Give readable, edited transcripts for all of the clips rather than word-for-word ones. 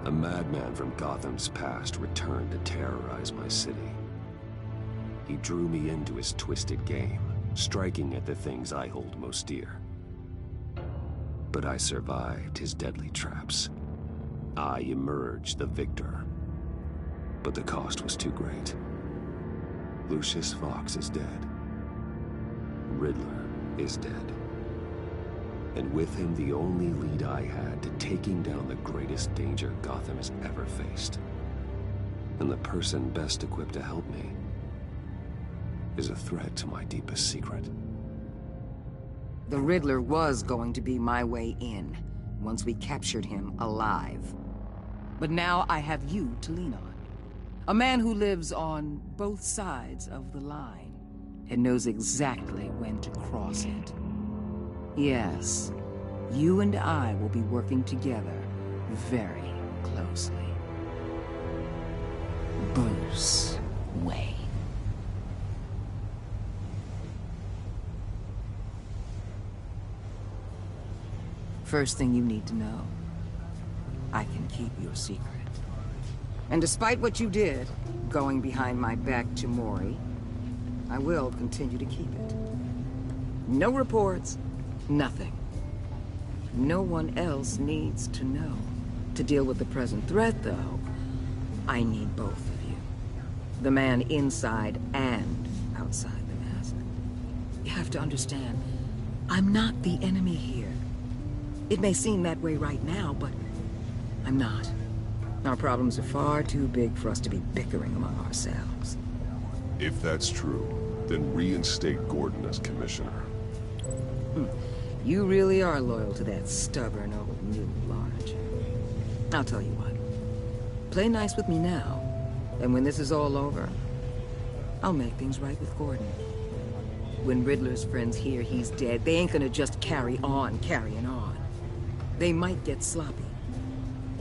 A madman from Gotham's past returned to terrorize my city. He drew me into his twisted game, striking at the things I hold most dear. But I survived his deadly traps. I emerged the victor. But the cost was too great. Lucius Fox is dead. Riddler is dead. And with him, the only lead I had to taking down the greatest danger Gotham has ever faced. And the person best equipped to help me is a threat to my deepest secret. The Riddler was going to be my way in, once we captured him alive. But now I have you to lean on. A man who lives on both sides of the line, and knows exactly when to cross it. Yes, you and I will be working together very closely. Bruce Wayne. First thing you need to know, I can keep your secret. And despite what you did, going behind my back to Mori, I will continue to keep it. No reports, nothing. No one else needs to know. To deal with the present threat, though, I need both of you. The man inside and outside the mask. You have to understand, I'm not the enemy here. It may seem that way right now, but I'm not. Our problems are far too big for us to be bickering among ourselves. If that's true, then reinstate Gordon as commissioner. You really are loyal to that stubborn old mule, aren't you? I'll tell you what. Play nice with me now, and when this is all over, I'll make things right with Gordon. When Riddler's friends hear he's dead, they ain't gonna just carry on carrying on. They might get sloppy.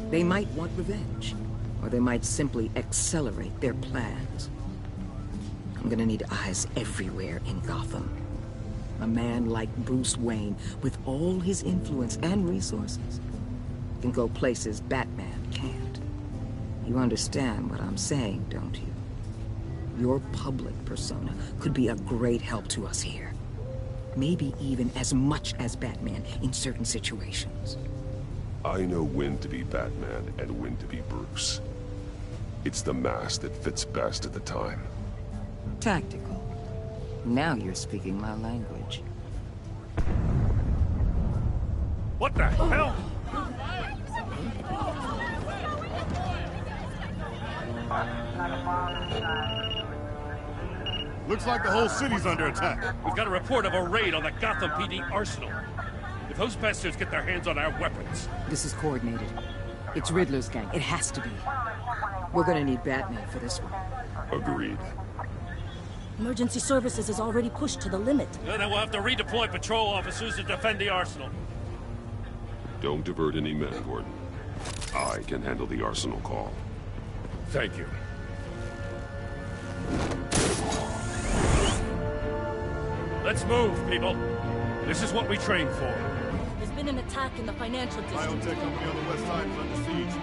They might want revenge, or they might simply accelerate their plans. I'm gonna need eyes everywhere in Gotham. A man like Bruce Wayne, with all his influence and resources, can go places Batman can't. You understand what I'm saying, don't you? Your public persona could be a great help to us here. Maybe even as much as Batman in certain situations. I know when to be Batman and when to be Bruce. It's the mask that fits best at the time. Tactical. Now you're speaking my language. What the hell? Looks like the whole city's under attack. We've got a report of a raid on the Gotham PD arsenal. If those bastards get their hands on our weapons... This is coordinated. It's Riddler's gang. It has to be. We're gonna need Batman for this one. Agreed. Emergency services is already pushed to the limit. Then we'll have to redeploy patrol officers to defend the arsenal. Don't divert any men, Gordon. I can handle the arsenal call. Thank you. Let's move, people. This is what we trained for. There's been an attack in the financial district. Biotech company on the west side is under siege.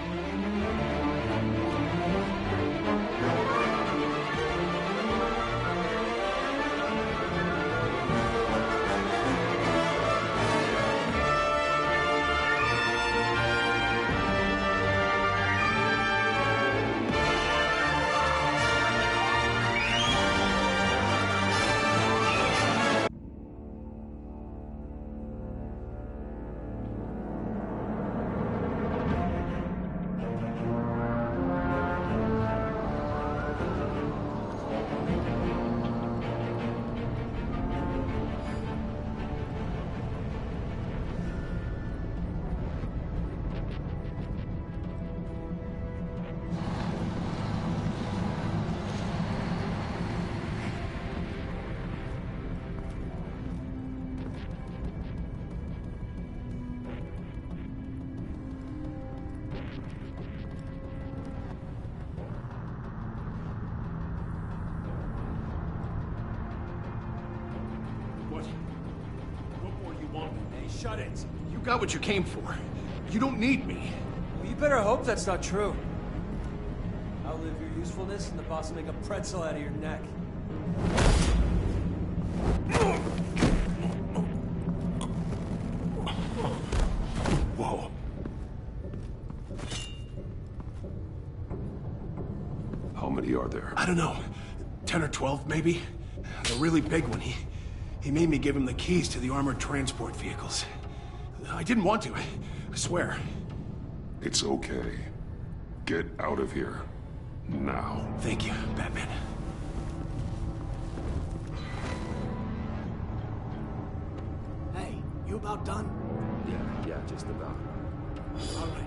Shut it. You got what you came for. You don't need me. We've better hope that's not true. Outlive your usefulness and the boss will make a pretzel out of your neck. Whoa. How many are there? I don't know. 10 or 12, maybe? The really big one, he made me give him the keys to the armored transport vehicles. I didn't want to, I swear. It's okay. Get out of here. Now. Thank you, Batman. Hey, you about done? Yeah, just about. All right.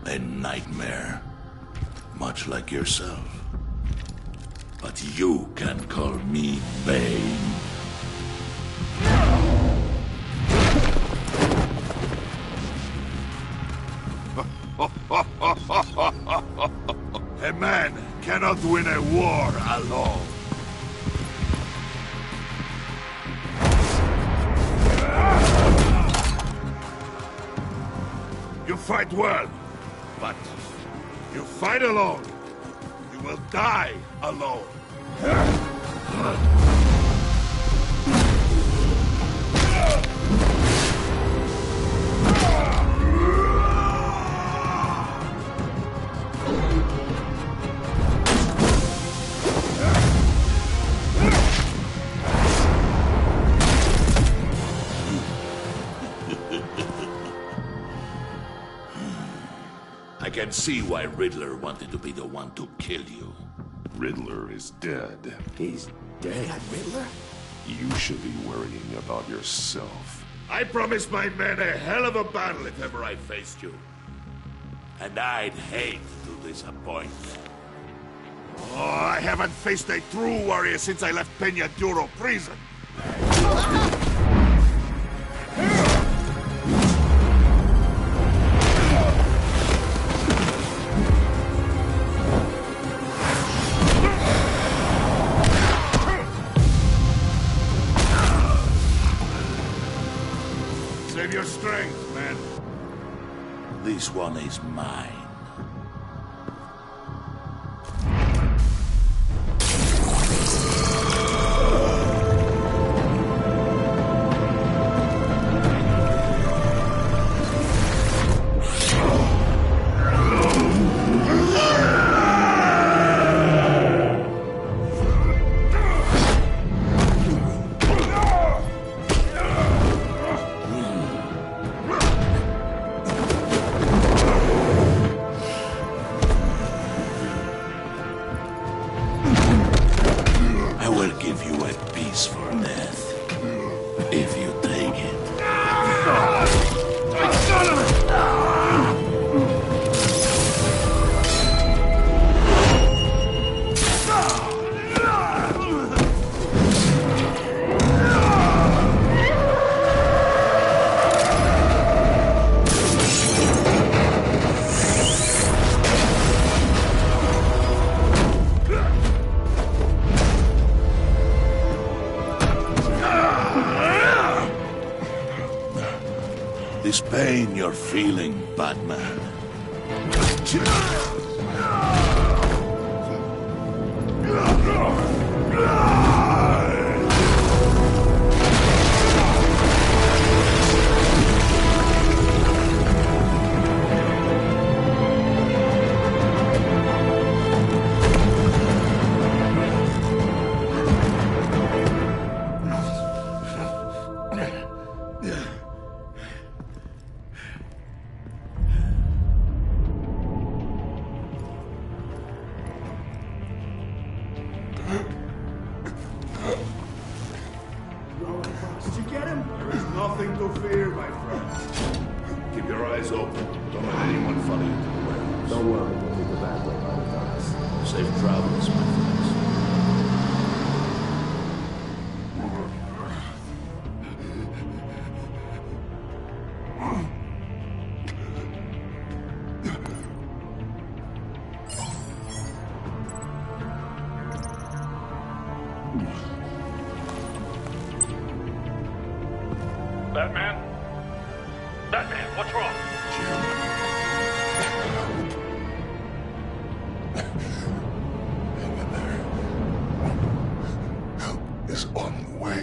A nightmare. Much like yourself. But you can call me Bane. A man cannot win a war alone. You fight well, but you fight alone. You will die alone. I can see why Riddler wanted to be the one to kill you. Riddler is dead. He's dead. Riddler? You should be worrying about yourself. I promised my men a hell of a battle if ever I faced you. And I'd hate to disappoint. Oh, I haven't faced a true warrior since I left Peña Duro prison. Save your strength, man. This one is mine. I will give you a piece for death, if you take it. This pain you're feeling, Batman. Did you get him? There is nothing to fear, my friend. Keep your eyes open. Don't let anyone follow you. Don't worry, we'll take the back way by the docks. Safe travels, my friends. Batman? Batman, what's wrong? Hang in there. Help is on the way.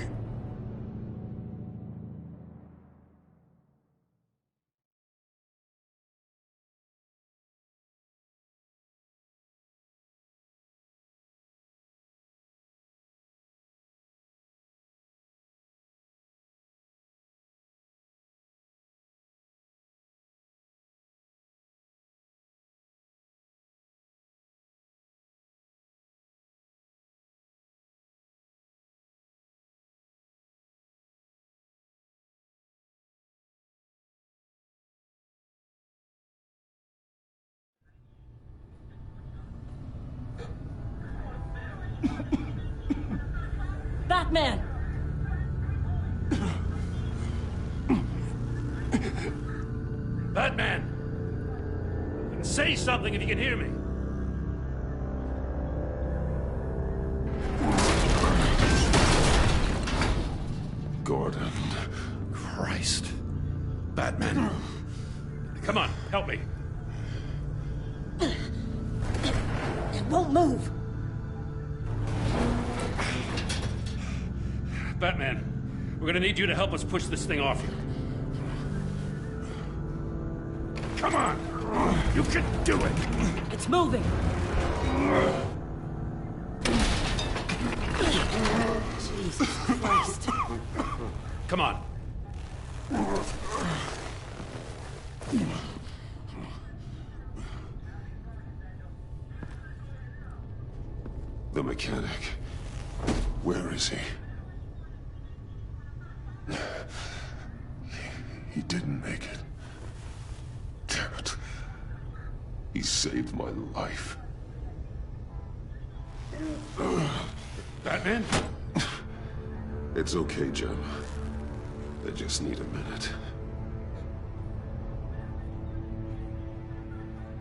Batman! Batman! Say something if you can hear me. Gordon. Christ. Batman. Come on, help me. It won't move. Batman, we're gonna need you to help us push this thing off you. Come on! You can do it! It's moving. Jesus Christ. Come on. The mechanic. Where is he? He didn't make it. Damn it. He saved my life. Batman? It's okay, Jim. I just need a minute.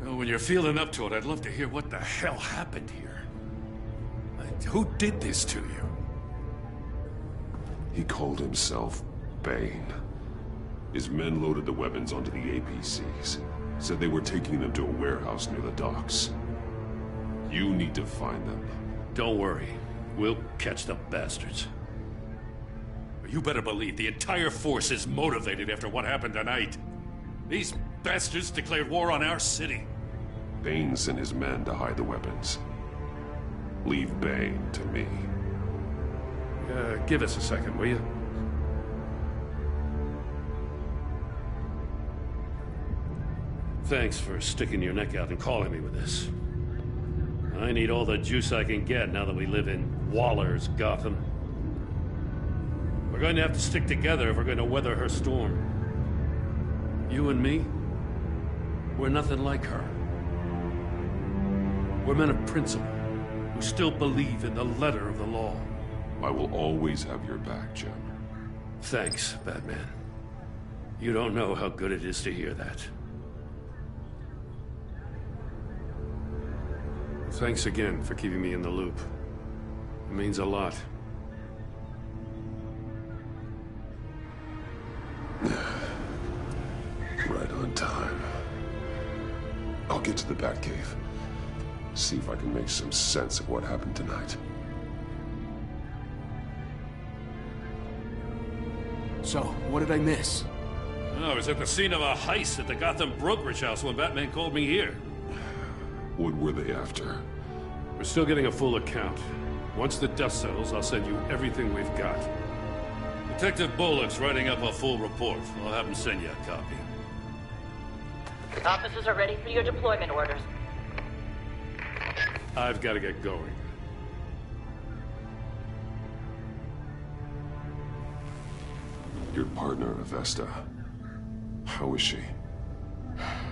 Well, when you're feeling up to it, I'd love to hear what the hell happened here. Who did this to you? He called himself Bane. His men loaded the weapons onto the APCs. Said they were taking them to a warehouse near the docks. You need to find them. Don't worry. We'll catch the bastards. You better believe the entire force is motivated after what happened tonight. These bastards declared war on our city. Bane sent his men to hide the weapons. Leave Bane to me. Give us a second, will you? Thanks for sticking your neck out and calling me with this. I need all the juice I can get now that we live in Waller's Gotham. We're going to have to stick together if we're going to weather her storm. You and me, we're nothing like her. We're men of principle, who still believe in the letter of the law. I will always have your back, Jim. Thanks, Batman. You don't know how good it is to hear that. Thanks again for keeping me in the loop. It means a lot. Right on time. I'll get to the Batcave. See if I can make some sense of what happened tonight. So, what did I miss? I was at the scene of a heist at the Gotham brokerage house when Batman called me here. What were they after? We're still getting a full account. Once the dust settles, I'll send you everything we've got. Detective Bullock's writing up a full report. I'll have him send you a copy. Officers are ready for your deployment orders. I've got to get going. Your partner, Avesta. How is she?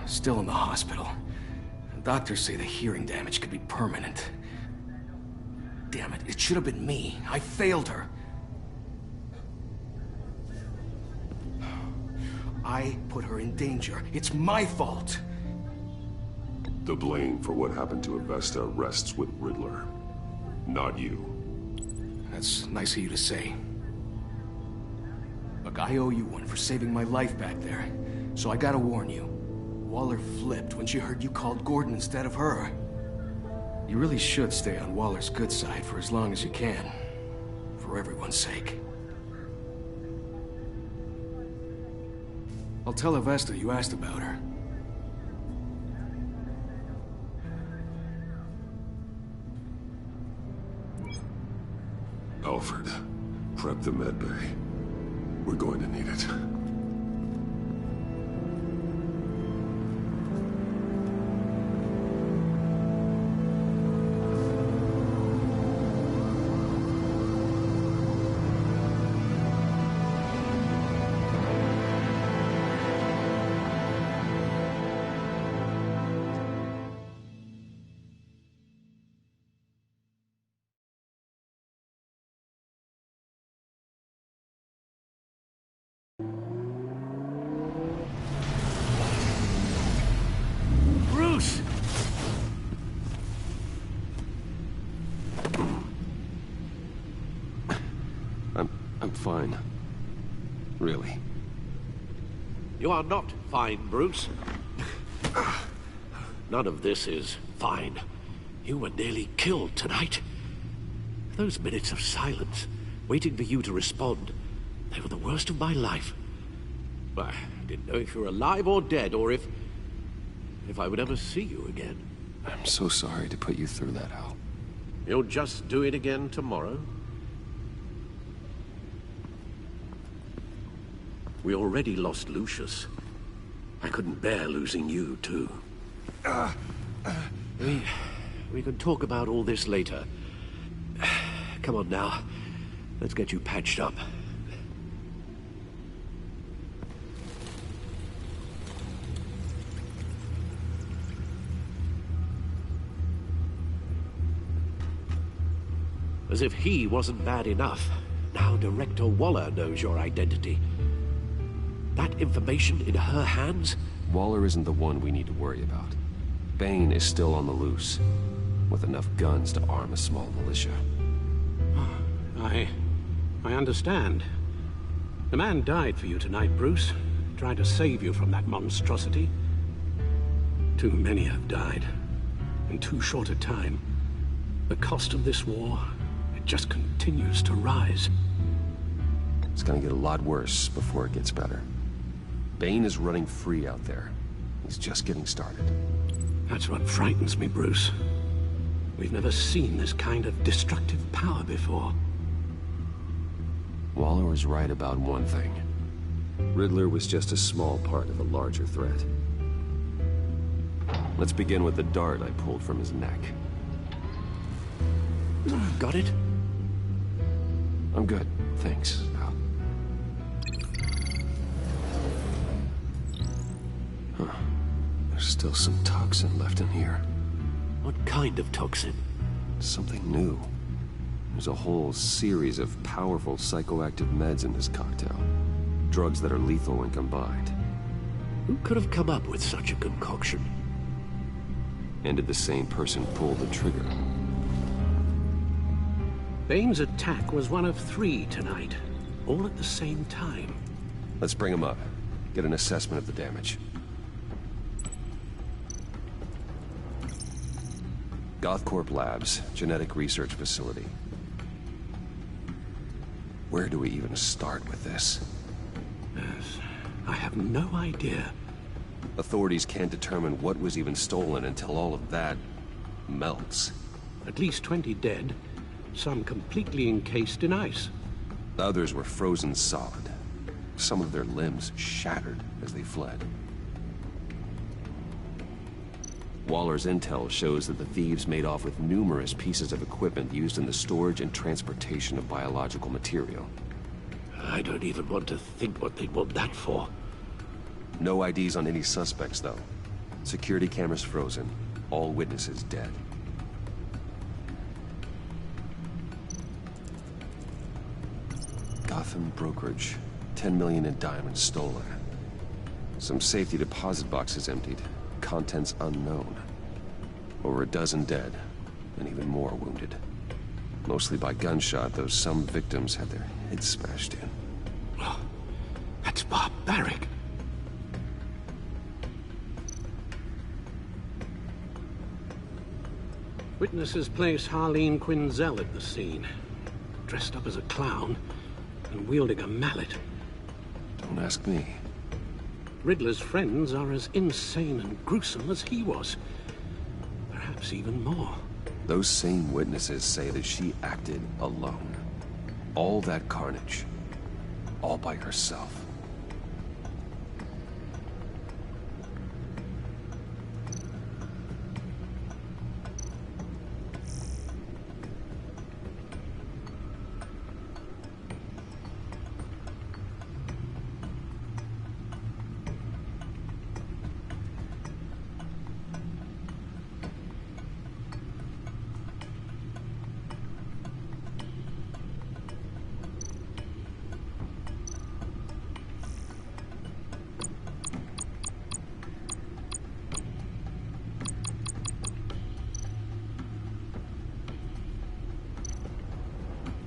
Still in the hospital. Doctors say the hearing damage could be permanent. Damn it, it should have been me. I failed her. I put her in danger. It's my fault. The blame for what happened to Avesta rests with Riddler, not you. That's nice of you to say. Look, I owe you one for saving my life back there. So I gotta warn you. Waller flipped when she heard you called Gordon instead of her. You really should stay on Waller's good side for as long as you can. For everyone's sake. I'll tell Avesta you asked about her. Alfred, prep the med bay. We're going to need it. Bruce! I'm fine. Really. You are not fine, Bruce. None of this is fine. You were nearly killed tonight. Those minutes of silence, waiting for you to respond, they were the worst of my life. I didn't know if you were alive or dead, or if I would ever see you again. I'm so sorry to put you through that, Al. You'll just do it again tomorrow? We already lost Lucius. I couldn't bear losing you, too. We can talk about all this later. Come on now. Let's get you patched up. As if he wasn't bad enough, now Director Waller knows your identity. That information in her hands? Waller isn't the one we need to worry about. Bane is still on the loose, with enough guns to arm a small militia. I understand. The man died for you tonight, Bruce. Tried to save you from that monstrosity. Too many have died. In too short a time. The cost of this war, it just continues to rise. It's gonna get a lot worse before it gets better. Bane is running free out there. He's just getting started. That's what frightens me, Bruce. We've never seen this kind of destructive power before. Waller was right about one thing. Riddler was just a small part of a larger threat. Let's begin with the dart I pulled from his neck. Got it? I'm good, thanks, Al. Huh. There's still some toxin left in here. What kind of toxin? Something new. There's a whole series of powerful psychoactive meds in this cocktail. Drugs that are lethal when combined. Who could have come up with such a concoction? And did the same person pull the trigger? Bane's attack was one of 3 tonight, all at the same time. Let's bring him up. Get an assessment of the damage. Gothcorp Labs, genetic research facility. Where do we even start with this? Yes, I have no idea. Authorities can't determine what was even stolen until all of that melts. At least 20 dead, some completely encased in ice. Others were frozen solid. Some of their limbs shattered as they fled. Waller's intel shows that the thieves made off with numerous pieces of equipment used in the storage and transportation of biological material. I don't even want to think what they'd want that for. No IDs on any suspects, though. Security cameras frozen. All witnesses dead. Gotham brokerage. 10 million in diamonds stolen. Some safety deposit boxes emptied. Contents unknown. Over a dozen dead, and even more wounded. Mostly by gunshot, though some victims had their heads smashed in. Oh, that's barbaric. Witnesses place Harleen Quinzel at the scene, dressed up as a clown and wielding a mallet. Don't ask me. Riddler's friends are as insane and gruesome as he was. Perhaps even more. Those same witnesses say that she acted alone. All that carnage. All by herself.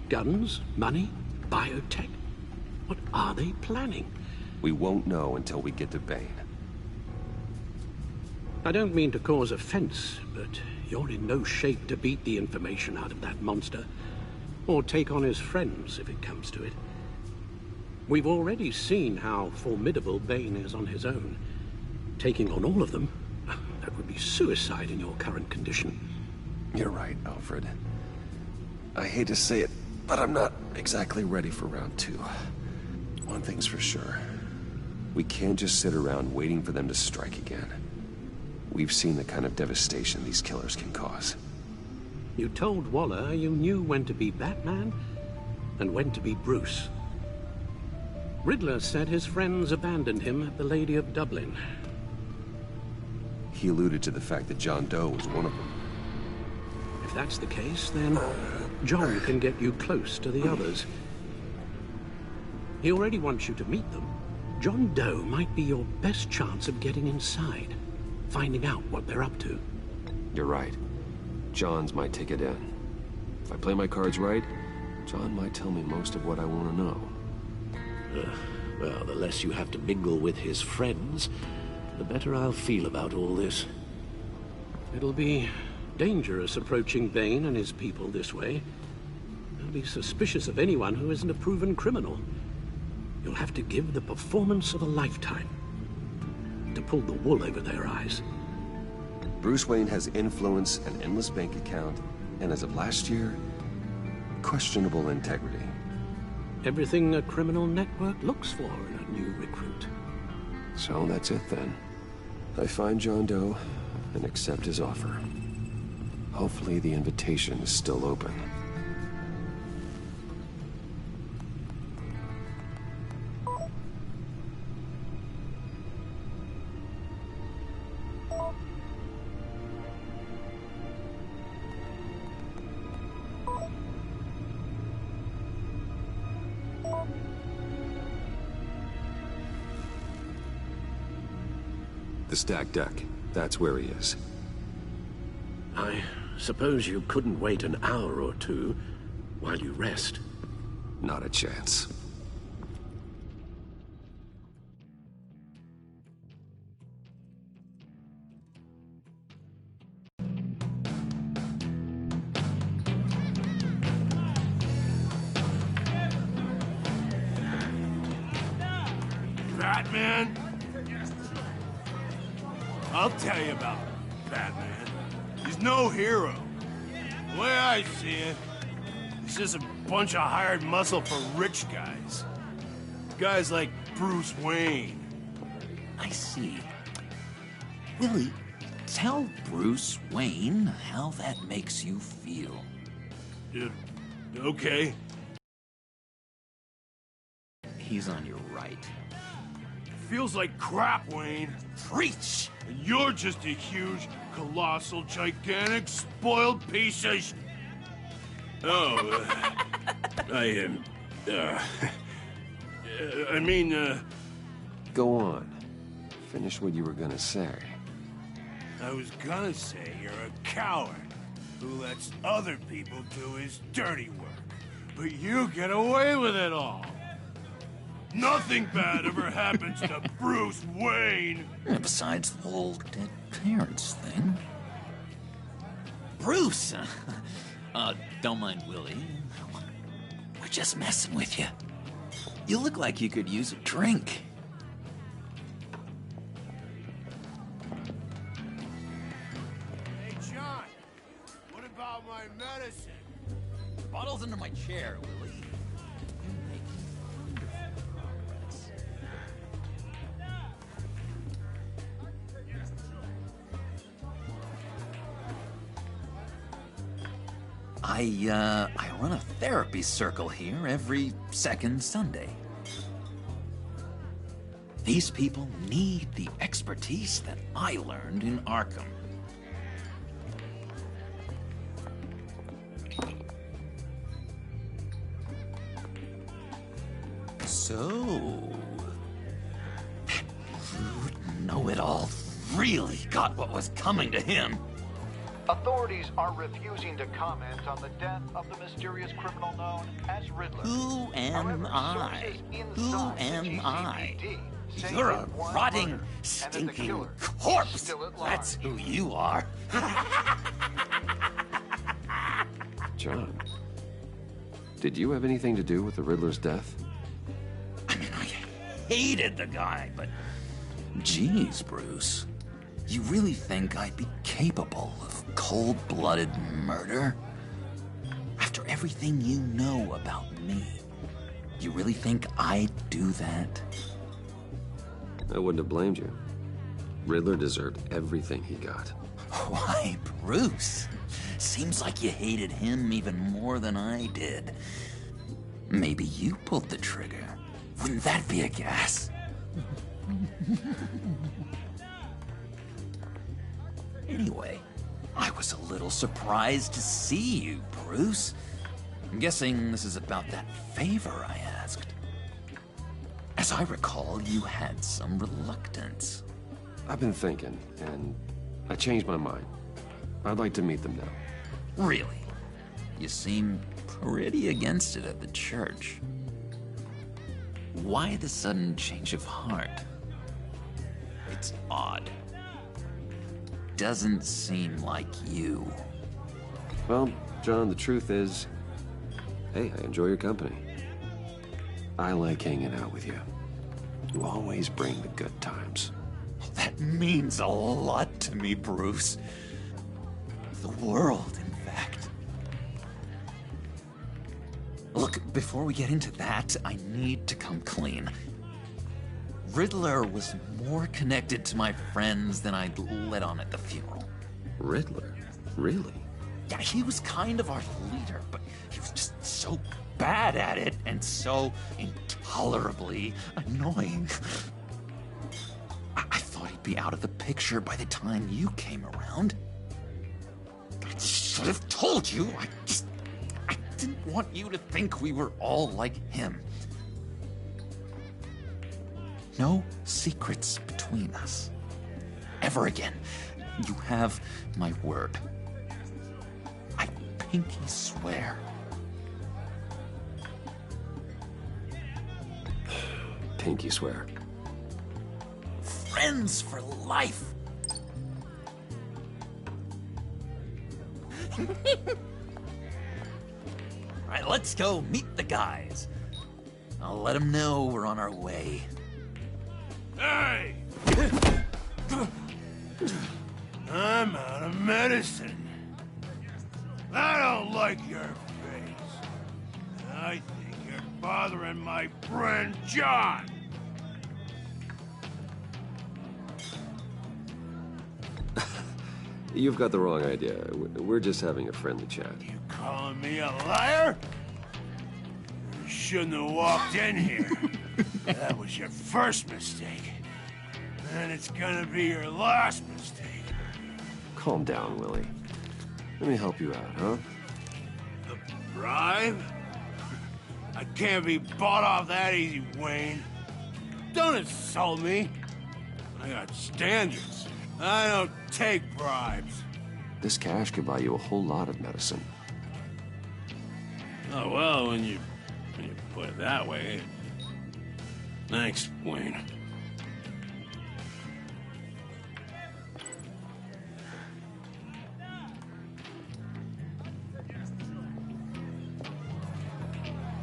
Guns, money, biotech. What are they planning? We won't know until we get to Bane. I don't mean to cause offense, but you're in no shape to beat the information out of that monster, or take on his friends if it comes to it. We've already seen how formidable Bane is on his own. Taking on all of them, that would be suicide in your current condition. You're right, Alfred. I hate to say it, but I'm not exactly ready for round 2. One thing's for sure. We can't just sit around waiting for them to strike again. We've seen the kind of devastation these killers can cause. You told Waller you knew when to be Batman and when to be Bruce. Riddler said his friends abandoned him at the Lady of Dublin. He alluded to the fact that John Doe was one of them. If that's the case, then John can get you close to the others. He already wants you to meet them. John Doe might be your best chance of getting inside, finding out what they're up to. You're right. John's my ticket in. If I play my cards right, John might tell me most of what I want to know. Well, the less you have to mingle with his friends, the better I'll feel about all this. It'll be dangerous approaching Bane and his people this way. They'll be suspicious of anyone who isn't a proven criminal. You'll have to give the performance of a lifetime to pull the wool over their eyes. Bruce Wayne has influence, an endless bank account, and as of last year, questionable integrity. Everything a criminal network looks for in a new recruit. So that's it then. I find John Doe and accept his offer. Hopefully the invitation is still open. The stacked deck. That's where he is. I suppose you couldn't wait an hour or two while you rest? Not a chance. Batman? I'll tell you about Batman. He's no hero. The way I see it, he's just a bunch of hired muscle for rich guys. Guys like Bruce Wayne. I see. Willie, tell Bruce Wayne how that makes you feel. Okay. He's on your right. Feels like crap, Wayne. Preach! And you're just a huge, colossal, gigantic, spoiled piece of sh... Oh, I mean, Go on. Finish what you were gonna say. I was gonna say you're a coward who lets other people do his dirty work. But you get away with it all. Nothing bad ever happens to Bruce Wayne. Yeah, besides the whole dead parents thing. Bruce! Don't mind Willie. We're just messing with you. You look like you could use a drink. Hey, John. What about my medicine? The bottle's under my chair, Willie. I run a therapy circle here every second Sunday. These people need the expertise that I learned in Arkham. So, that rude know-it-all really got what was coming to him. Authorities are refusing to comment on the death of the mysterious criminal known as Riddler. Who am I? Who am I? You're a rotting, stinking corpse. That's who you are. John, did you have anything to do with the Riddler's death? I mean, I hated the guy, but... Geez, Bruce. You really think I'd be capable of cold-blooded murder? After everything you know about me, you really think I'd do that? I wouldn't have blamed you. Riddler deserved everything he got. Why, Bruce? Seems like you hated him even more than I did. Maybe you pulled the trigger. Wouldn't that be a gas? Anyway, I was a little surprised to see you, Bruce. I'm guessing this is about that favor I asked. As I recall, you had some reluctance. I've been thinking, and I changed my mind. I'd like to meet them now. Really? You seem pretty against it at the church. Why the sudden change of heart? It's odd. Doesn't seem like you. Well, John, the truth is, hey, I enjoy your company. I like hanging out with you. You always bring the good times. That means a lot to me, Bruce. The world, in fact. Look, before we get into that, I need to come clean. Riddler was more connected to my friends than I'd let on at the funeral. Riddler? Really? Yeah, he was kind of our leader, but he was just so bad at it and so intolerably annoying. I thought he'd be out of the picture by the time you came around. I should have told you. I didn't want you to think we were all like him. No secrets between us. Ever again. You have my word. I pinky swear. Pinky swear. Friends for life. All right, let's go meet the guys. I'll let them know we're on our way. Hey! I'm out of medicine. I don't like your face. I think you're bothering my friend John. You've got the wrong idea. We're just having a friendly chat. You calling me a liar? You shouldn't have walked in here. That was your first mistake. And it's gonna be your last mistake. Calm down, Willie. Let me help you out, huh? A bribe? I can't be bought off that easy, Wayne. Don't insult me. I got standards. I don't take bribes. This cash could buy you a whole lot of medicine. Oh, well, when you put it that way. Thanks, Wayne.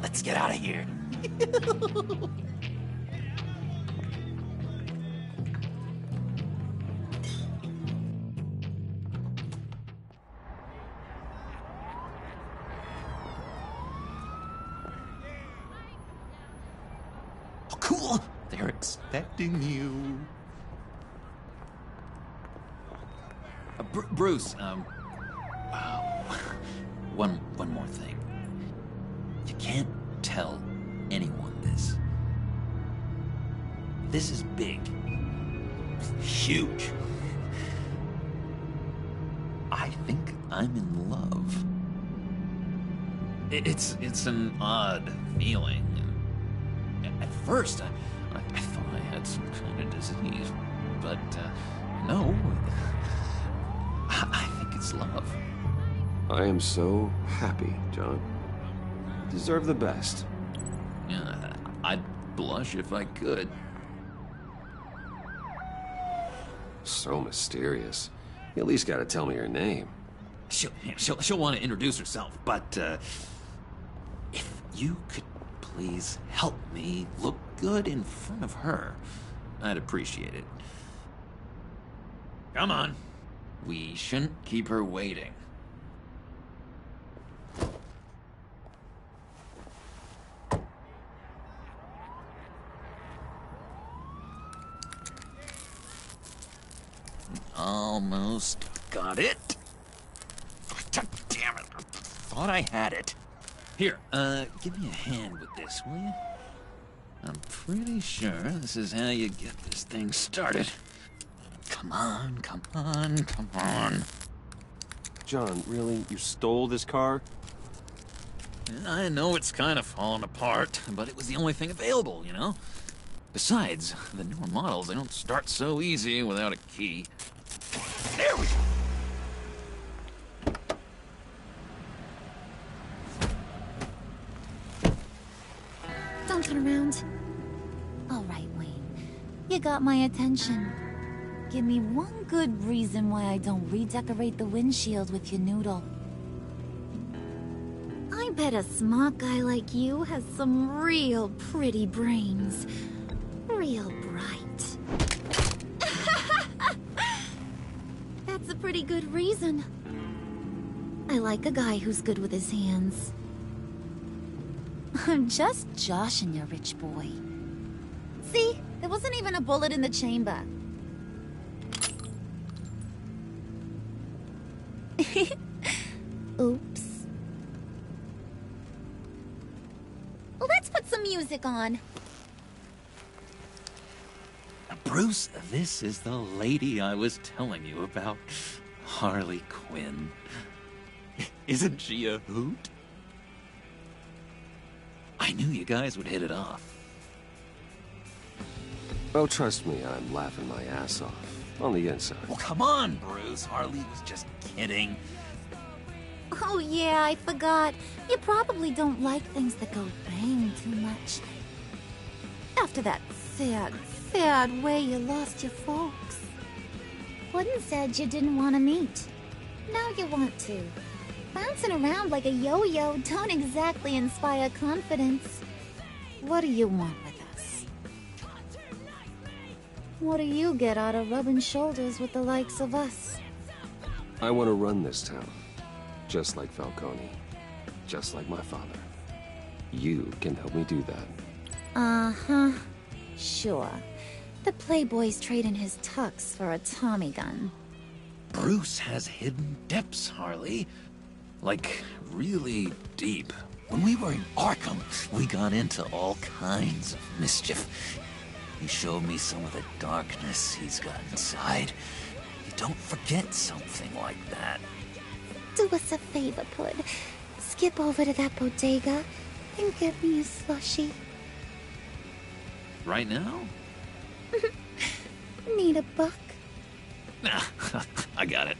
Let's get out of here. Oh, cool. They're expecting you. Bruce, one more thing. You can't tell anyone this. This is big. Huge. I think I'm in love. It's an odd feeling. At first, I thought I had some kind of disease, but no. I think it's love. I am so happy, John. Deserve the best. Yeah, I'd blush if I could. So mysterious. You at least gotta tell me your name. She'll want to introduce herself, but if you could please help me look good in front of her, I'd appreciate it. Come on. We shouldn't keep her waiting. Almost got it. Damn it. I thought I had it. Here, give me a hand with this, will you? I'm pretty sure this is how you get this thing started. Come on, come on, come on. John, really? You stole this car? I know it's kind of falling apart, but it was the only thing available, you know? Besides, the newer models, they don't start so easy without a key. There we go. Don't turn around. All right, Wayne. You got my attention. Give me one good reason why I don't redecorate the windshield with your noodle. I bet a smart guy like you has some real pretty brains. Real bright. That's a pretty good reason. I like a guy who's good with his hands. I'm just joshing you, rich boy. See? There wasn't even a bullet in the chamber. Oops. Well, let's put some music on. Bruce, this is the lady I was telling you about. Harley Quinn. Isn't she a hoot? I knew you guys would hit it off. Oh, trust me, I'm laughing my ass off. On the inside. Well, come on, Bruce. Harley was just kidding. Oh yeah, I forgot. You probably don't like things that go bang too much. After that sad way you lost your folks. Wooden said you didn't want to meet. Now you want to. Bouncing around like a yo-yo don't exactly inspire confidence. What do you want with us? What do you get out of rubbing shoulders with the likes of us? I want to run this town. Just like Falcone. Just like my father. You can help me do that. Uh-huh. Sure. The Playboy's trading his tux for a Tommy gun. Bruce has hidden depths, Harley. Like, really deep. When we were in Arkham, we got into all kinds of mischief. He showed me some of the darkness he's got inside. You don't forget something like that. Do us a favor, Pud. Skip over to that bodega and get me a slushie. Right now? Need a buck? Nah, I got it.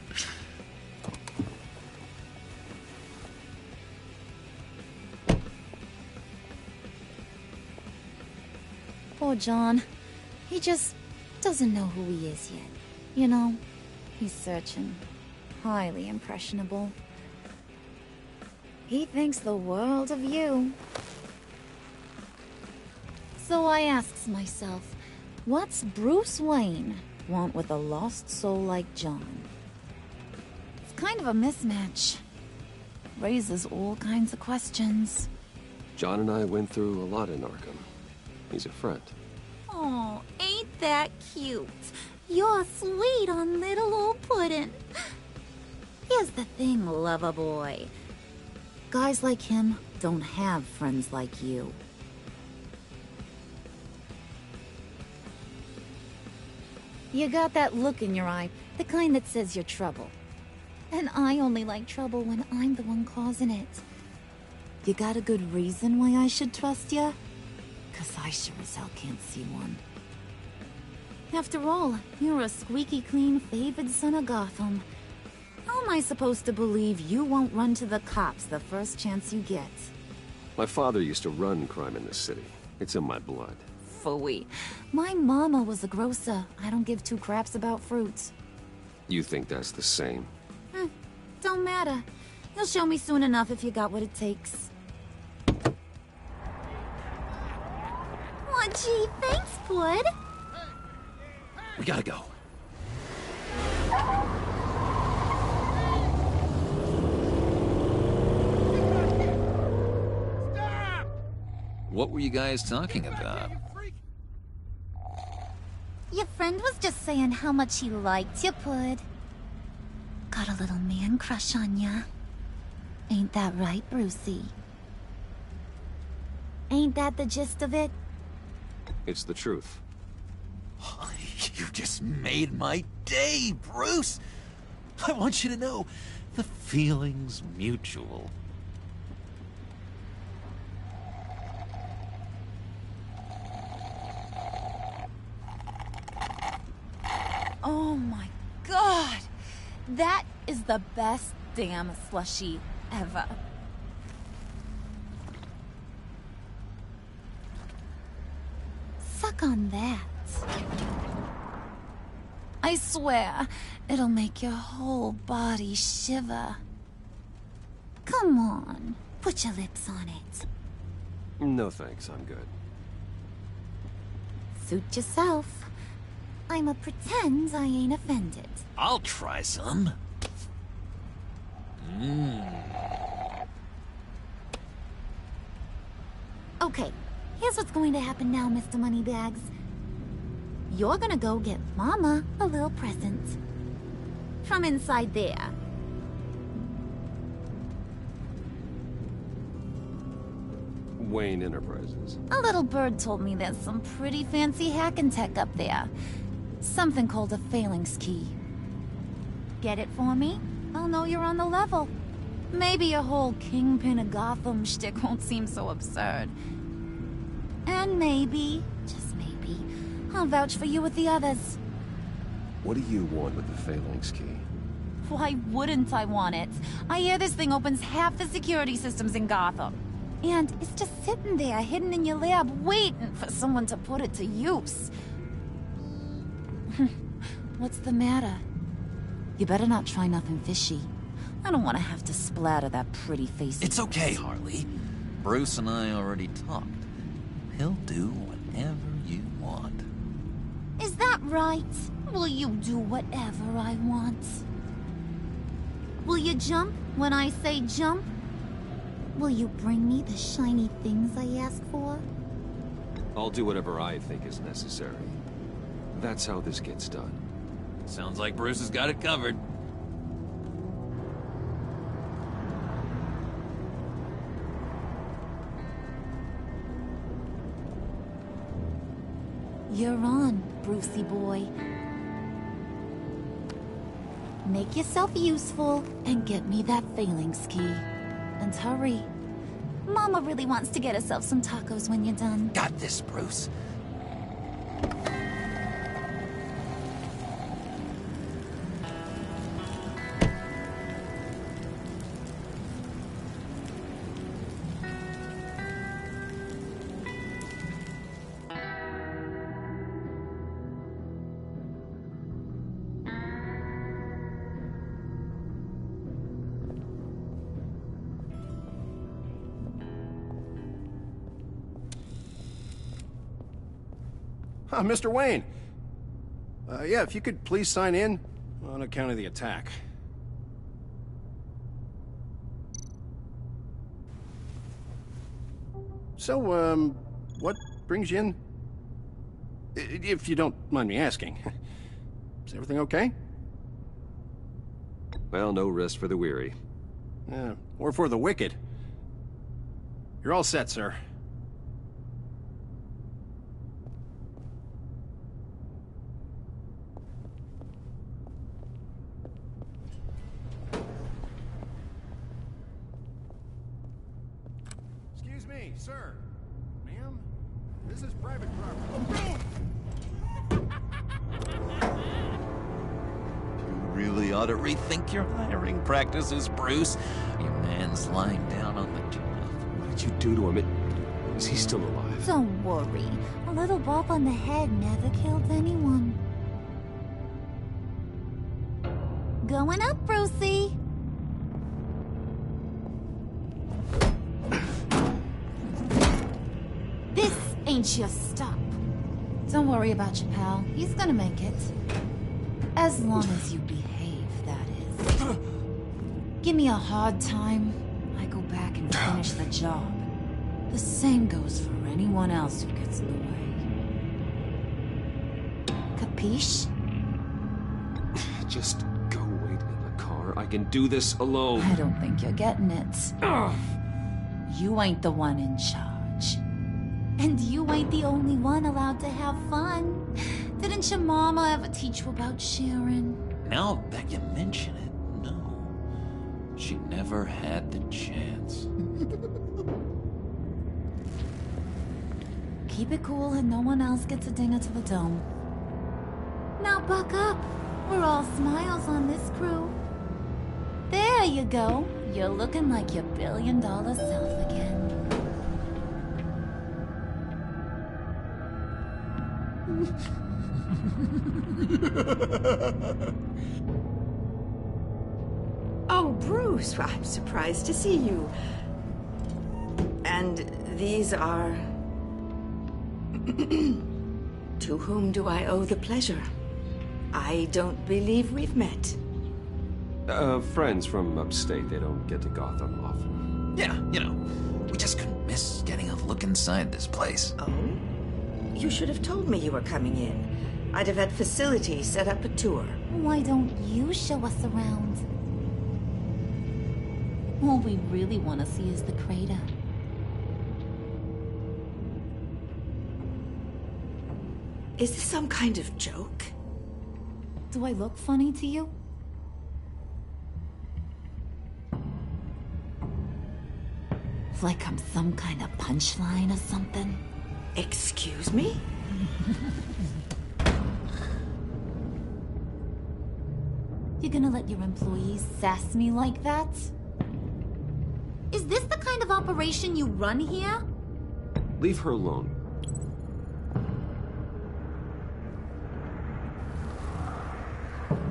Poor John. He just doesn't know who he is yet. You know, he's searching. Highly impressionable. He thinks the world of you. So I asks myself, what's Bruce Wayne want with a lost soul like John? It's kind of a mismatch. Raises all kinds of questions. John and I went through a lot in Arkham. He's a friend. Oh, ain't that cute? You're sweet on little old Puddin'. Here's the thing, lover boy. Guys like him don't have friends like you. You got that look in your eye, the kind that says you're trouble. And I only like trouble when I'm the one causing it. You got a good reason why I should trust you? 'Cause I sure as hell can't see one. After all, you're a squeaky clean favored son of Gotham. How am I supposed to believe you won't run to the cops the first chance you get? My father used to run crime in this city. It's in my blood. Phooey. My mama was a grocer. I don't give two craps about fruits. You think that's the same? Don't matter. You'll show me soon enough if you got what it takes. Oh, gee, thanks, Bud. We gotta go. What were you guys talking about? Your friend was just saying how much he liked you, Pud. Got a little man crush on ya. Ain't that right, Brucey? Ain't that the gist of it? It's the truth. You just made my day, Bruce! I want you to know, the feeling's mutual. Oh my god! That is the best damn slushie ever. Suck on that. I swear, it'll make your whole body shiver. Come on, put your lips on it. No thanks, I'm good. Suit yourself. I'ma pretend I ain't offended. I'll try some. Okay, here's what's going to happen now, Mr. Moneybags. You're gonna go get Mama a little present. From inside there. Wayne Enterprises. A little bird told me there's some pretty fancy hacking tech up there. Something called a phalanx key. Get it for me? I'll know you're on the level. Maybe your whole Kingpin of Gotham shtick won't seem so absurd. And maybe, just maybe, I'll vouch for you with the others. What do you want with the phalanx key? Why wouldn't I want it? I hear this thing opens half the security systems in Gotham. And it's just sitting there, hidden in your lab, waiting for someone to put it to use. What's the matter? You better not try nothing fishy. I don't want to have to splatter that pretty face. It's okay, Harley. Bruce and I already talked. He'll do whatever you want. Is that right? Will you do whatever I want? Will you jump when I say jump? Will you bring me the shiny things I ask for? I'll do whatever I think is necessary. That's how this gets done. Sounds like Bruce has got it covered. You're on, Brucey boy. Make yourself useful and get me that phalanx key. And hurry. Mama really wants to get herself some tacos when you're done. Got this, Bruce. Mr. Wayne. Yeah, if you could please sign in on account of the attack. So, what brings you in? If you don't mind me asking. Is everything okay? Well, no rest for the weary. Or for the wicked. You're all set, sir. Excuse me, sir. Ma'am? This is private property. You really ought to rethink your hiring practices, Bruce. Your man's lying down on the job. What did you do to him? Is he still alive? Don't worry. A little bump on the head never killed anyone. Going up, Brucey. This ain't your stop. Don't worry about your pal. He's gonna make it. As long as you behave, that is. Give me a hard time, I go back and finish the job. The same goes for anyone else who gets in the way. Capiche? Just go wait in the car. I can do this alone. I don't think you're getting it. You ain't the one in charge. And you ain't the only one allowed to have fun. Didn't your mama ever teach you about sharing? Now that you mention it, no. She never had the chance. Keep it cool and no one else gets a dinger to the dome. Now buck up. We're all smiles on this crew. There you go. You're looking like your billion-dollar self again. Oh, Bruce, I'm surprised to see you. And these are... To whom do I owe the pleasure? I don't believe we've met. Friends from upstate. They don't get to Gotham often. Yeah, you know, we just couldn't miss getting a look inside this place. Oh? You should have told me you were coming in. I'd have had facilities set up a tour. Why don't you show us around? All we really want to see is the crater. Is this some kind of joke? Do I look funny to you? Like I'm some kind of punchline or something? Excuse me? You're gonna let your employees sass me like that? Is this the kind of operation you run here? Leave her alone.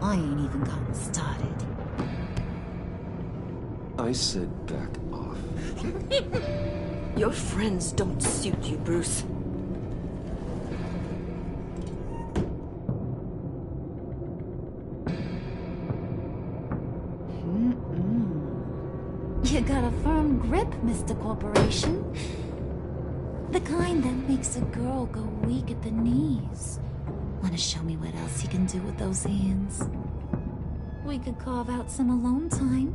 I ain't even gotten started. I said back off. Your friends don't suit you, Bruce. You got a firm grip, Mr. Corporation. The kind that makes a girl go weak at the knees. Wanna show me what else you can do with those hands? We could carve out some alone time.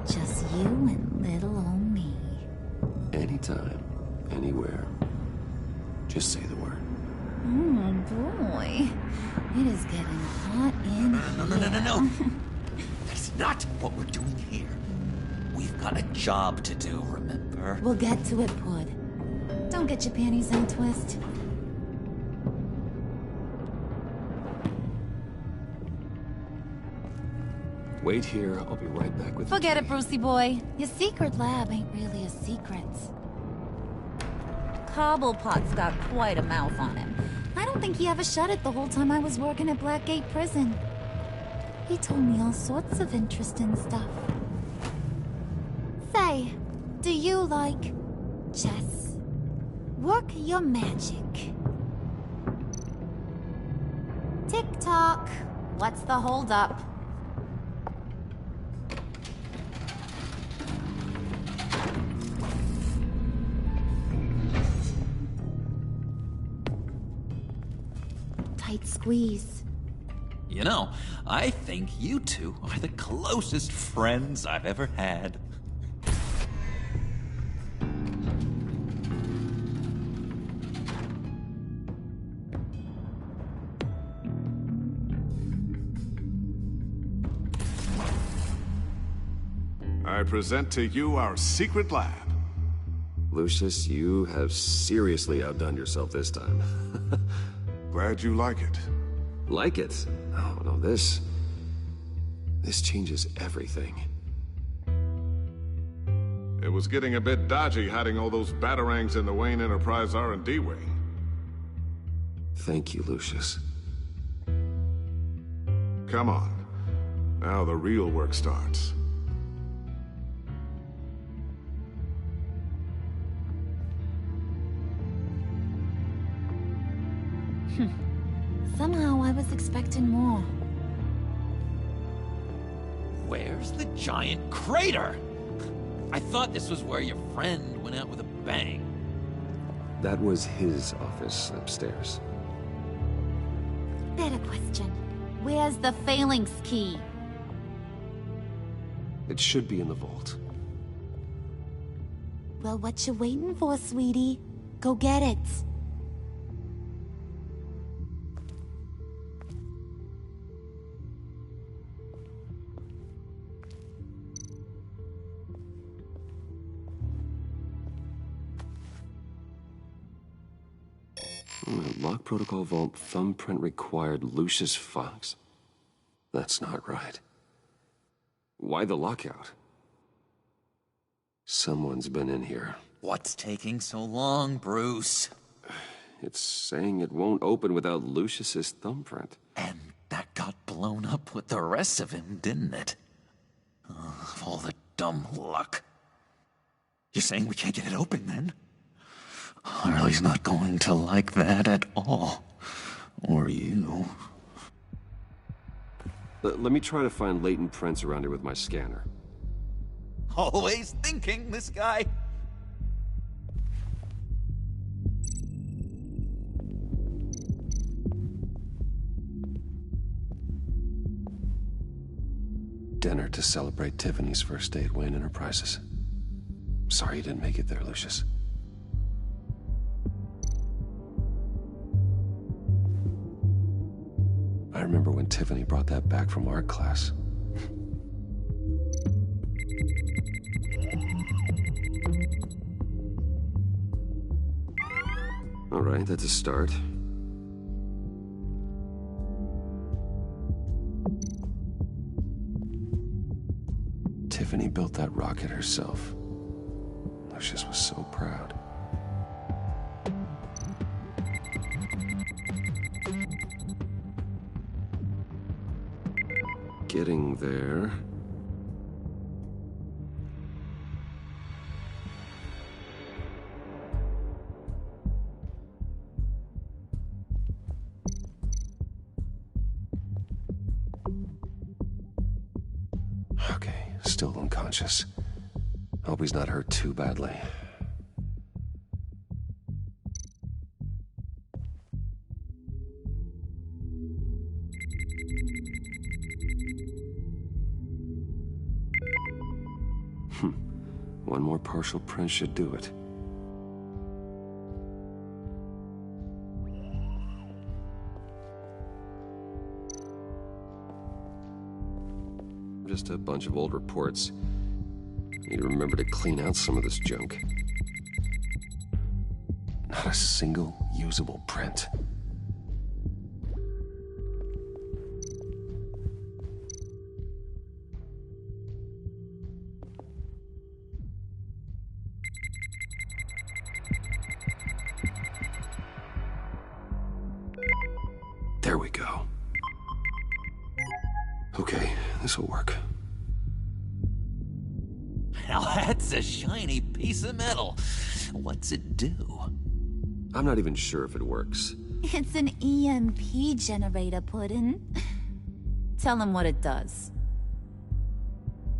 Just you and little old me. Anytime, anywhere. Just say the word. Oh boy. It is getting hot in No. That's not what we're doing here. We've got a job to do, remember? We'll get to it, Pud. Don't get your panties in a twist. Wait here, I'll be right back with you. Forget it, Brucey boy. Your secret lab ain't really a secret. Cobblepot's got quite a mouth on him. I don't think he ever shut it the whole time I was working at Blackgate Prison. He told me all sorts of interesting stuff. Say, do you like chess? Work your magic. Tick-tock. What's the holdup? Tight squeeze. You know, I think you two are the closest friends I've ever had. I present to you our secret lab. Lucius, you have seriously outdone yourself this time. Glad you like it. Like it? Oh, no, this changes everything. It was getting a bit dodgy hiding all those batarangs in the Wayne Enterprise R&D wing. Thank you, Lucius. Come on. Now the real work starts. Somehow I was expecting more. Where's the giant crater? I thought this was where your friend went out with a bang. That was his office upstairs. Better question. Where's the phalanx key? It should be in the vault. Well, what you waiting for, sweetie? Go get it. Lock protocol vault thumbprint required Lucius Fox. That's not right. Why the lockout? Someone's been in here. What's taking so long, Bruce? It's saying it won't open without Lucius's thumbprint. And that got blown up with the rest of him, didn't it? All the dumb luck. You're saying we can't get it open, then? Harley's not going to like that at all. Or you. Let me try to find latent prints around here with my scanner. Always thinking, this guy. Dinner to celebrate Tiffany's first day at Wayne Enterprises. Sorry you didn't make it there, Lucius. I remember when Tiffany brought that back from art class. All right, that's a start. Tiffany built that rocket herself. Lucius was so proud. Getting there. Okay, still unconscious. Hope he's not hurt too badly. One more partial print should do it. just a bunch of old reports. Need to remember to clean out some of this junk. Not a single usable print. There we go. Okay, this'll work. Now that's a shiny piece of metal. What's it do? I'm not even sure if it works. It's an EMP generator, Puddin'. Tell him what it does.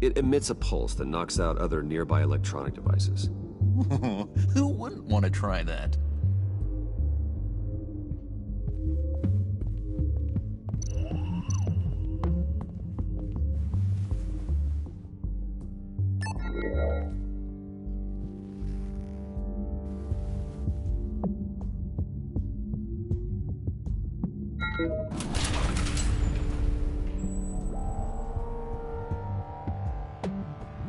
It emits a pulse that knocks out other nearby electronic devices. Who wouldn't want to try that?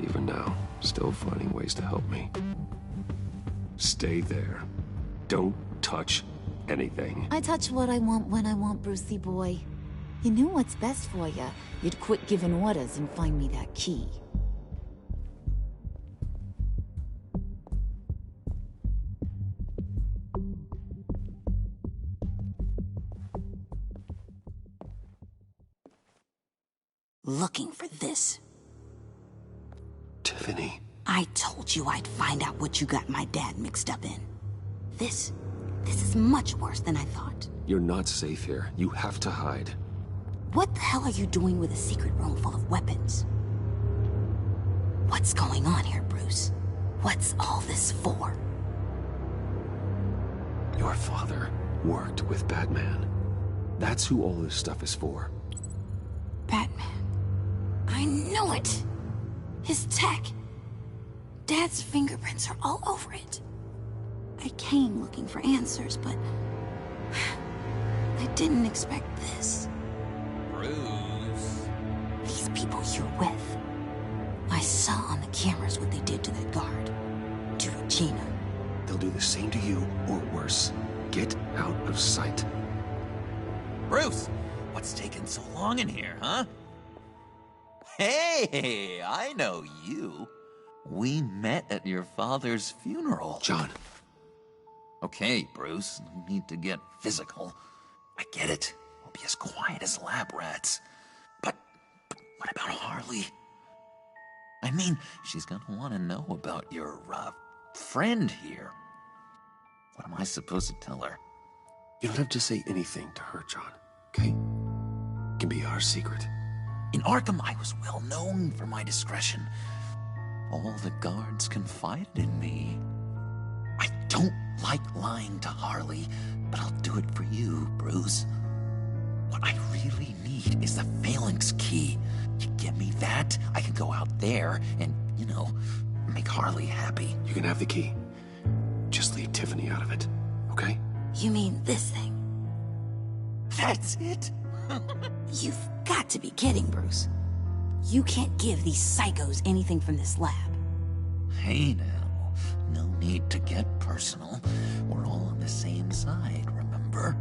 Even now, still finding ways to help me. Stay there. Don't touch anything. I touch what I want when I want, Brucey boy. You knew what's best for you. You'd quit giving orders and find me that key. Looking for this. Tiffany. I told you I'd find out what you got my dad mixed up in. This is much worse than I thought. You're not safe here. You have to hide. What the hell are you doing with a secret room full of weapons? What's going on here, Bruce? What's all this for? Your father worked with Batman. That's who all this stuff is for. Batman. I knew it! His tech. Dad's fingerprints are all over it. I came looking for answers, but I didn't expect this. Bruce. These people you're with. I saw on the cameras what they did to that guard. To Regina. They'll do the same to you, or worse. Get out of sight. Bruce, what's taking so long in here, huh? Hey, I know you. We met at your father's funeral. John. Okay, Bruce, no need to get physical. I get it. We'll be as quiet as lab rats. But what about Harley? I mean, she's gonna want to know about your, friend here. What am I supposed to tell her? You don't have to say anything to her, John, okay? It can be our secret. In Arkham, I was well known for my discretion. All the guards confided in me. I don't like lying to Harley, but I'll do it for you, Bruce. What I really need is the Phalanx key. You get me that, I can go out there and, make Harley happy. You can have the key. Just leave Tiffany out of it, okay? You mean this thing? That's it? You've got to be kidding, Bruce. You can't give these psychos anything from this lab. Hey now, no need to get personal. We're all on the same side, remember?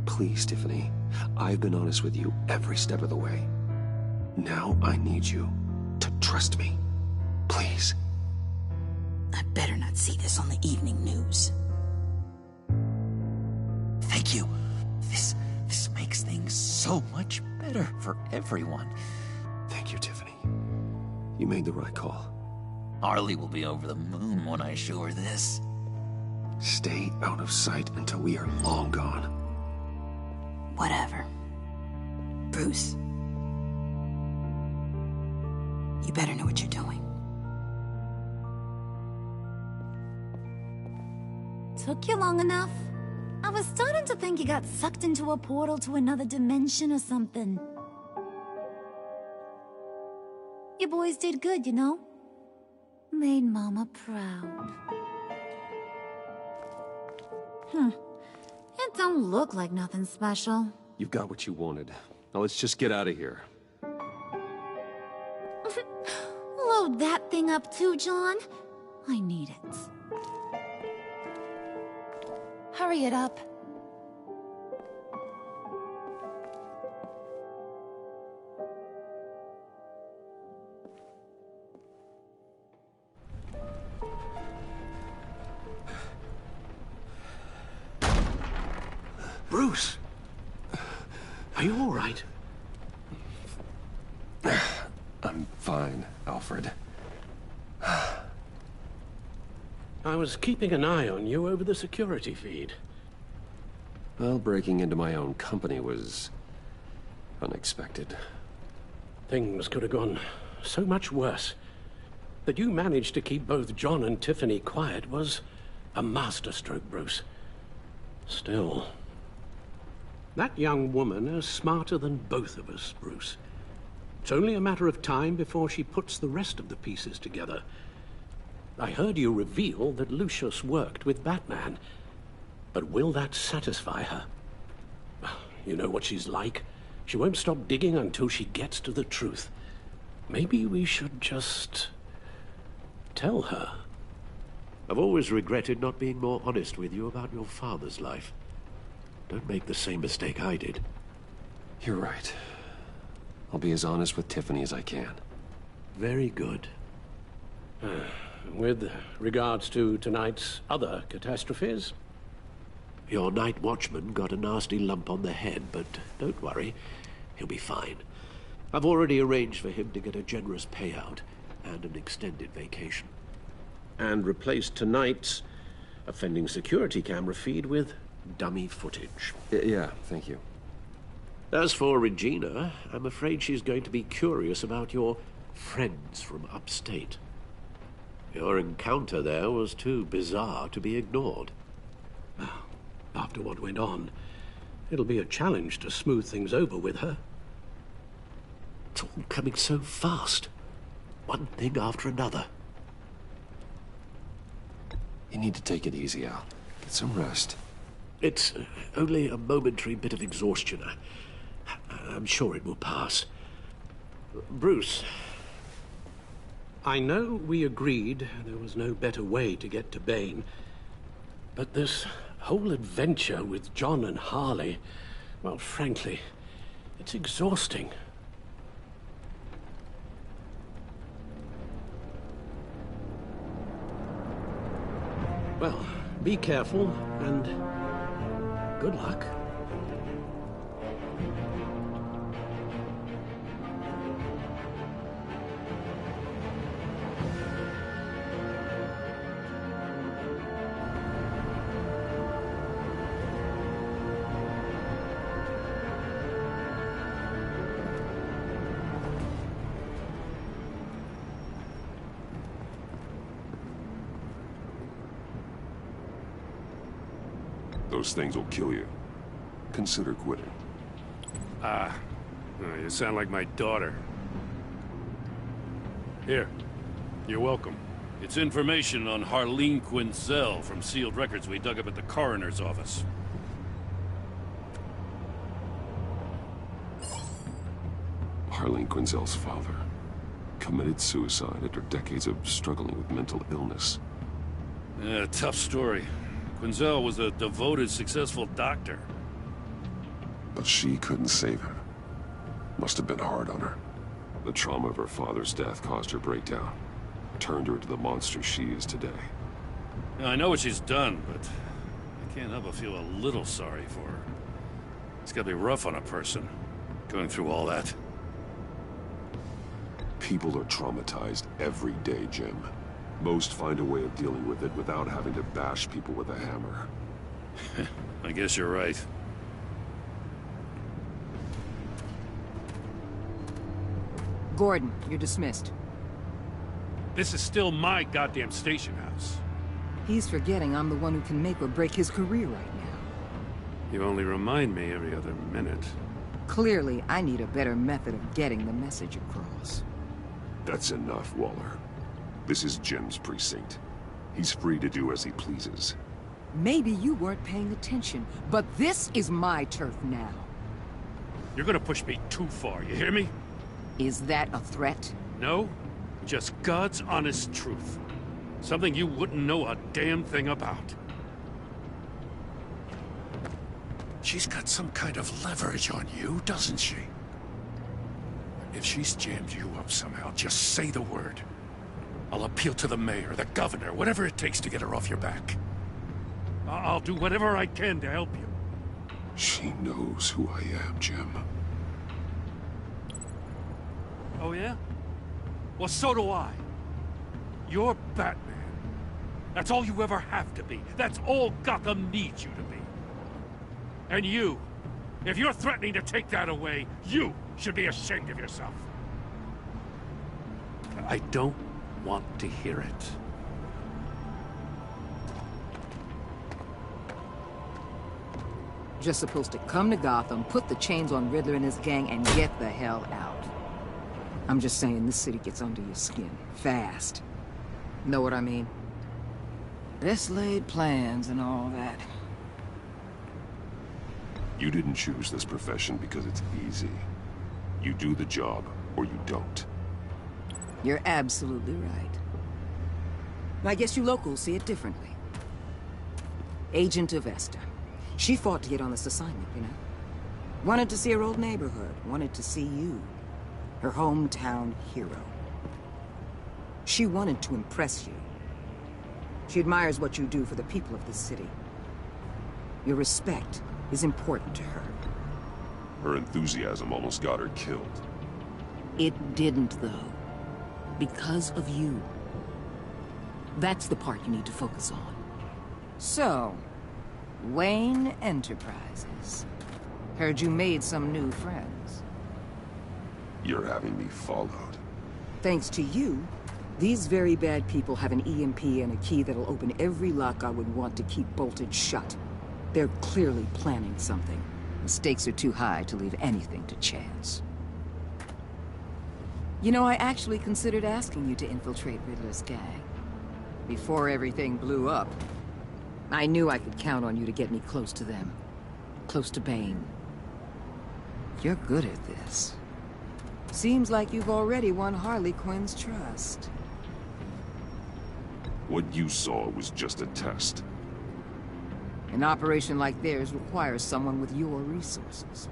Please, Tiffany. I've been honest with you every step of the way. Now I need you to trust me. Please. I better not see this on the evening news. Thank you. This makes things so much better for everyone. Thank you, Tiffany. You made the right call. Harley will be over the moon when I show her this. Stay out of sight until we are long gone. Whatever. Bruce. You better know what you're doing. Took you long enough? I was starting to think you got sucked into a portal to another dimension or something. You boys did good, you know? Made Mama proud. It don't look like nothing special. You've got what you wanted. Now let's just get out of here. that thing up too, John? I need it. Hurry it up. Bruce! Are you all right? I'm fine, Alfred. I was keeping an eye on you over the security feed. Well, breaking into my own company was unexpected. Things could have gone so much worse. That you managed to keep both John and Tiffany quiet was a masterstroke, Bruce. Still, that young woman is smarter than both of us, Bruce. It's only a matter of time before she puts the rest of the pieces together. I heard you reveal that Lucius worked with Batman. But will that satisfy her? You know what she's like. She won't stop digging until she gets to the truth. Maybe we should just tell her. I've always regretted not being more honest with you about your father's life. Don't make the same mistake I did. You're right. I'll be as honest with Tiffany as I can. Very good. With regards to tonight's other catastrophes? Your night watchman got a nasty lump on the head, but don't worry. He'll be fine. I've already arranged for him to get a generous payout and an extended vacation. And replaced tonight's offending security camera feed with dummy footage. Yeah, thank you. As for Regina, I'm afraid she's going to be curious about your friends from upstate. Your encounter there was too bizarre to be ignored. After what went on, it'll be a challenge to smooth things over with her. It's all coming so fast. One thing after another. You need to take it easy, Al. Get some rest. It's only a momentary bit of exhaustion. I'm sure it will pass. Bruce. I know we agreed there was no better way to get to Bane, but this whole adventure with John and Harley, well, frankly, it's exhausting. Well, be careful, and good luck. Those things will kill you. Consider quitting. You sound like my daughter. Here. You're welcome. It's information on Harleen Quinzel from sealed records we dug up at the coroner's office. Harleen Quinzel's father committed suicide after decades of struggling with mental illness. Yeah, tough story. Quinzel was a devoted, successful doctor. But she couldn't save him. Must have been hard on her. The trauma of her father's death caused her breakdown. Turned her into the monster she is today. Now, I know what she's done, but I can't help but feel a little sorry for her. It's gotta be rough on a person, going through all that. People are traumatized every day, Jim. Most find a way of dealing with it without having to bash people with a hammer. I guess you're right. Gordon, you're dismissed. This is still my goddamn station house. He's forgetting I'm the one who can make or break his career right now. You only remind me every other minute. Clearly, I need a better method of getting the message across. That's enough, Waller. This is Jim's precinct. He's free to do as he pleases. Maybe you weren't paying attention, but this is my turf now. You're gonna push me too far, you hear me? Is that a threat? No, but just God's honest truth. Something you wouldn't know a damn thing about. She's got some kind of leverage on you, doesn't she? If she's jammed you up somehow, just say the word. I'll appeal to the mayor, the governor, whatever it takes to get her off your back. I'll do whatever I can to help you. She knows who I am, Jim. Oh, yeah? Well, so do I. You're Batman. That's all you ever have to be. That's all Gotham needs you to be. And you, if you're threatening to take that away, you should be ashamed of yourself. I don't want to hear it. Just supposed to come to Gotham, put the chains on Riddler and his gang, and get the hell out. I'm just saying, this city gets under your skin. Fast. Know what I mean? Best laid plans and all that. You didn't choose this profession because it's easy. You do the job, or you don't. You're absolutely right. I guess you locals see it differently. Agent of Esther. She fought to get on this assignment, you know? Wanted to see her old neighborhood. Wanted to see you. Her hometown hero. She wanted to impress you. She admires what you do for the people of this city. Your respect is important to her. Her enthusiasm almost got her killed. It didn't, though. Because of you. That's the part you need to focus on. So, Wayne Enterprises. Heard you made some new friends. You're having me followed. Thanks to you, these very bad people have an EMP and a key that'll open every lock I would want to keep bolted shut. They're clearly planning something. The stakes are too high to leave anything to chance. You know, I actually considered asking you to infiltrate Riddler's gang. Before everything blew up, I knew I could count on you to get me close to them. Close to Bane. You're good at this. Seems like you've already won Harley Quinn's trust. What you saw was just a test. An operation like theirs requires someone with your resources.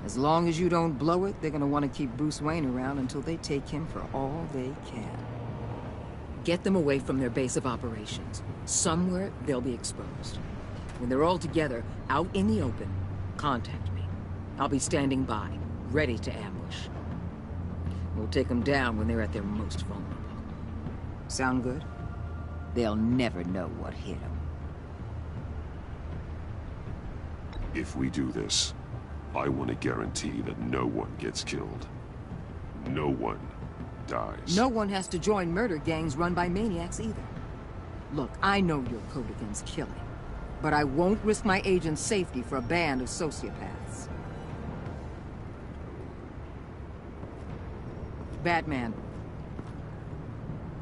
As long as you don't blow it, they're gonna want to keep Bruce Wayne around until they take him for all they can. Get them away from their base of operations. Somewhere they'll be exposed. When they're all together, out in the open, contact me. I'll be standing by, ready to ambush. We'll take them down when they're at their most vulnerable. Sound good? They'll never know what hit them. If we do this, I want to guarantee that no one gets killed. No one dies. No one has to join murder gangs run by maniacs either. Look, I know your code against killing, but I won't risk my agent's safety for a band of sociopaths. Batman,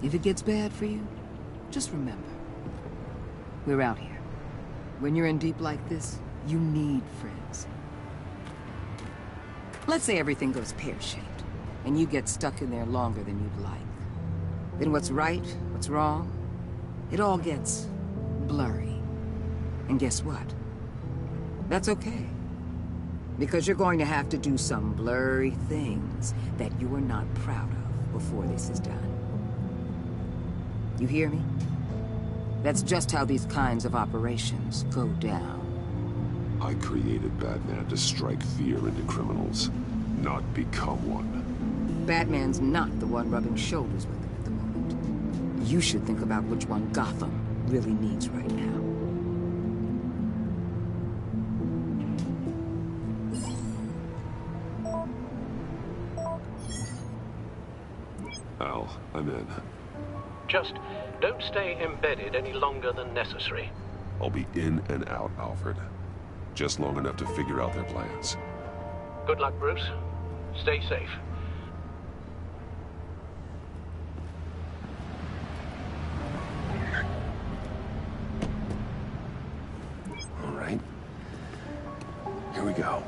if it gets bad for you, just remember, we're out here. When you're in deep like this, you need friends. Let's say everything goes pear-shaped, and you get stuck in there longer than you'd like. Then what's right, what's wrong, it all gets blurry. And guess what? That's okay. Because you're going to have to do some blurry things that you are not proud of before this is done. You hear me? That's just how these kinds of operations go down. I created Batman to strike fear into criminals, not become one. Batman's not the one rubbing shoulders with them at the moment. You should think about which one Gotham really needs right now. Al, I'm in. Just don't stay embedded any longer than necessary. I'll be in and out, Alfred. Just long enough to figure out their plans. Good luck, Bruce. Stay safe. All right. Here we go.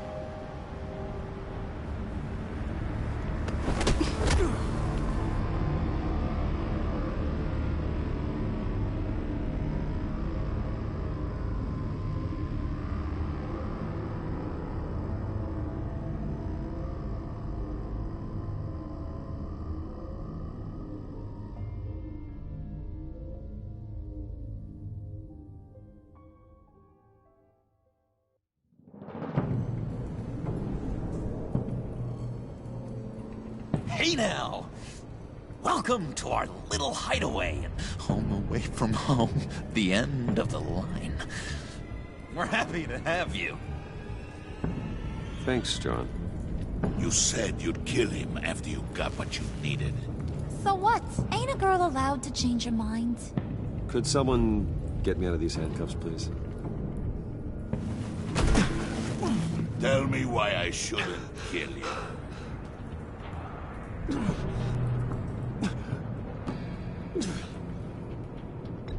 now! Welcome to our little hideaway and home away from home. The end of the line. We're happy to have you. Thanks, John. You said you'd kill him after you got what you needed. So what? Ain't a girl allowed to change her mind? Could someone get me out of these handcuffs, please? Tell me why I shouldn't kill you.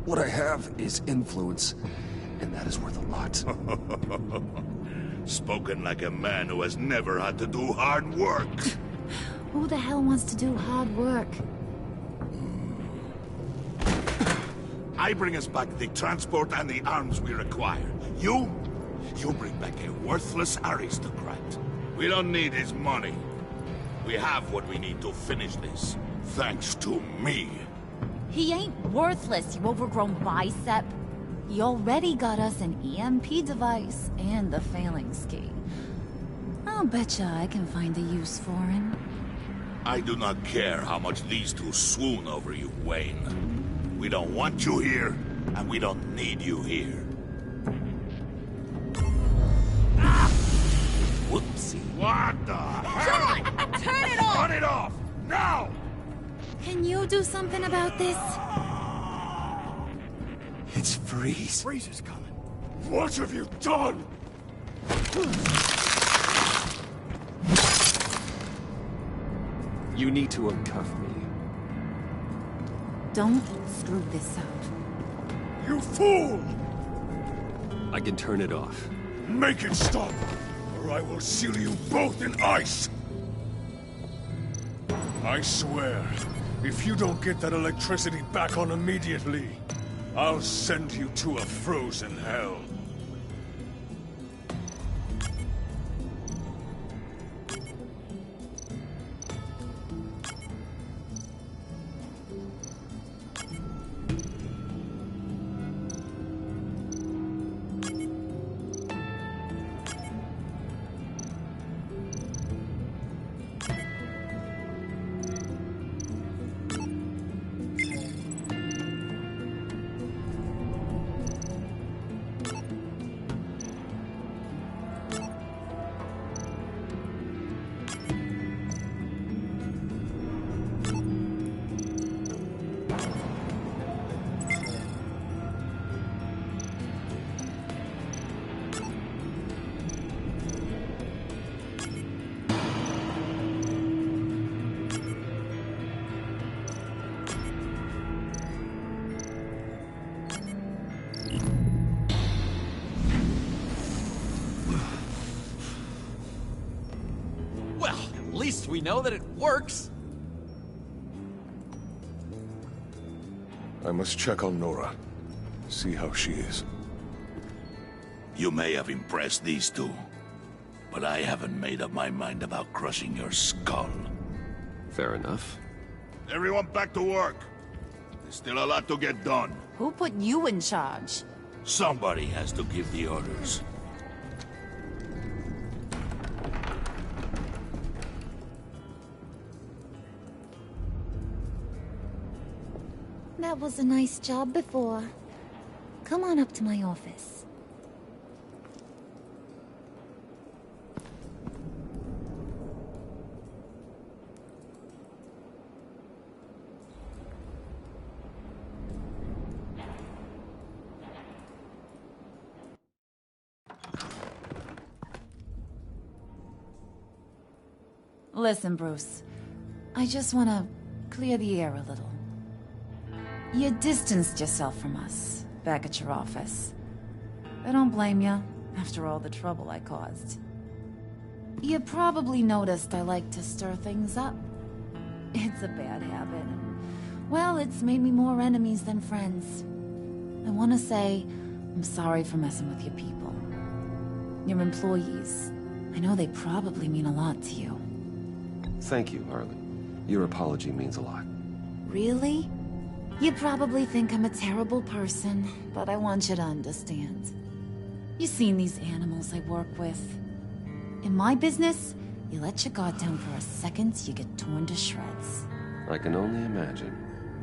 What I have is influence, and that is worth a lot. Spoken like a man who has never had to do hard work. Who the hell wants to do hard work? I bring us back the transport and the arms we require. You bring back a worthless aristocrat. We don't need his money. We have what we need to finish this, thanks to me. He ain't worthless, you overgrown bicep. He already got us an EMP device and the phalanx key. I'll betcha I can find a use for him. I do not care how much these two swoon over you, Wayne. We don't want you here, and we don't need you here. Ah! Whoopsie. What the hell? John! Turn it off! Turn it off! Now! Can you do something about this? It's Freeze. Freeze is coming. What have you done? You need to uncuff me. Don't screw this up. You fool! I can turn it off. Make it stop, or I will seal you both in ice! I swear, if you don't get that electricity back on immediately, I'll send you to a frozen hell. We know that it works. I must check on Nora. See how she is. You may have impressed these two, but I haven't made up my mind about crushing your skull. Fair enough. Everyone back to work. There's still a lot to get done. Who put you in charge? Somebody has to give the orders. That was a nice job before. Come on up to my office. Listen, Bruce. I just want to clear the air a little. You distanced yourself from us, back at your office. I don't blame you, after all the trouble I caused. You probably noticed I like to stir things up. It's a bad habit, and, well, it's made me more enemies than friends. I want to say, I'm sorry for messing with your people. Your employees. I know they probably mean a lot to you. Thank you, Harley. Your apology means a lot. Really? You probably think I'm a terrible person, but I want you to understand. You've seen these animals I work with. In my business, You let your guard down for a second, you get torn to shreds. I can only imagine.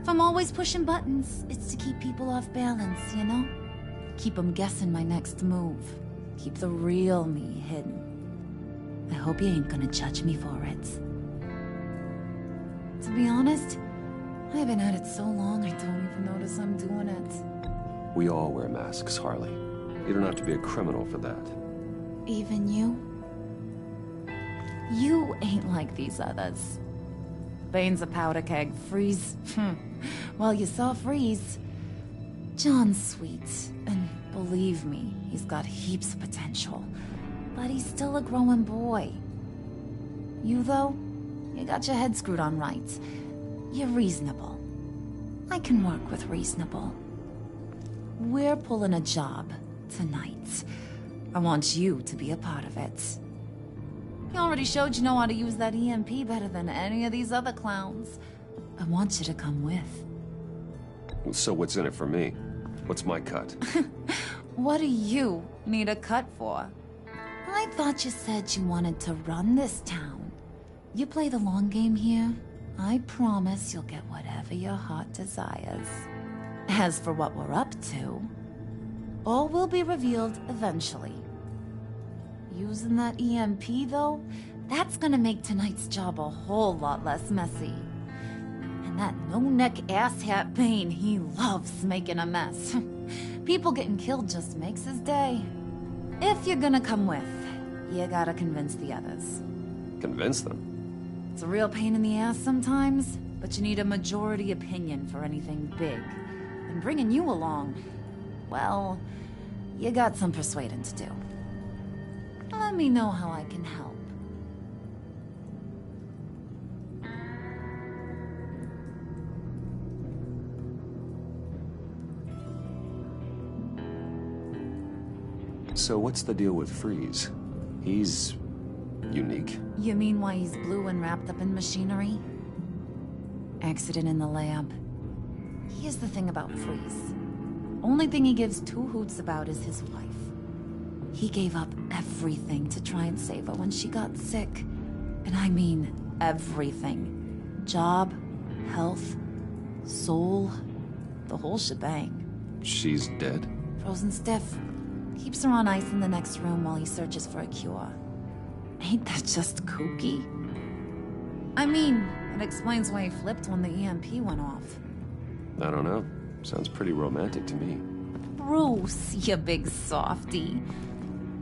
If I'm always pushing buttons, it's to keep people off balance, you know? Keep them guessing my next move. Keep the real me hidden. I hope you ain't gonna judge me for it. To be honest, I've been at it so long I don't even notice I'm doing it. We all wear masks, Harley. You don't have to be a criminal for that. Even you? You ain't like these others. Bane's a powder keg. Freeze. Well, you saw Freeze. John's sweet, and believe me, he's got heaps of potential. But he's still a growing boy. You, though, you got your head screwed on right. You're reasonable. I can work with reasonable. We're pulling a job tonight. I want you to be a part of it. You already showed you know how to use that EMP better than any of these other clowns. I want you to come with. So what's in it for me? What's my cut? What do you need a cut for? I thought you said you wanted to run this town. You play the long game here, I promise you'll get whatever your heart desires. As for what we're up to, all will be revealed eventually. Using that EMP, though, that's gonna make tonight's job a whole lot less messy. And that no-neck asshat Bane, he loves making a mess. People getting killed just makes his day. If you're gonna come with, you gotta convince the others. Convince them? It's a real pain in the ass sometimes, but you need a majority opinion for anything big. And bringing you along, well, you got some persuading to do. Let me know how I can help. So what's the deal with Freeze? He's unique. You mean why he's blue and wrapped up in machinery? Accident in the lab. Here's the thing about Freeze. Only thing he gives two hoots about is his wife. He gave up everything to try and save her when she got sick. And I mean everything. Job, health, soul, the whole shebang. She's dead? Frozen stiff. Keeps her on ice in the next room while he searches for a cure. Ain't that just kooky? I mean, it explains why he flipped when the EMP went off. I don't know. Sounds pretty romantic to me. Bruce, you big softy.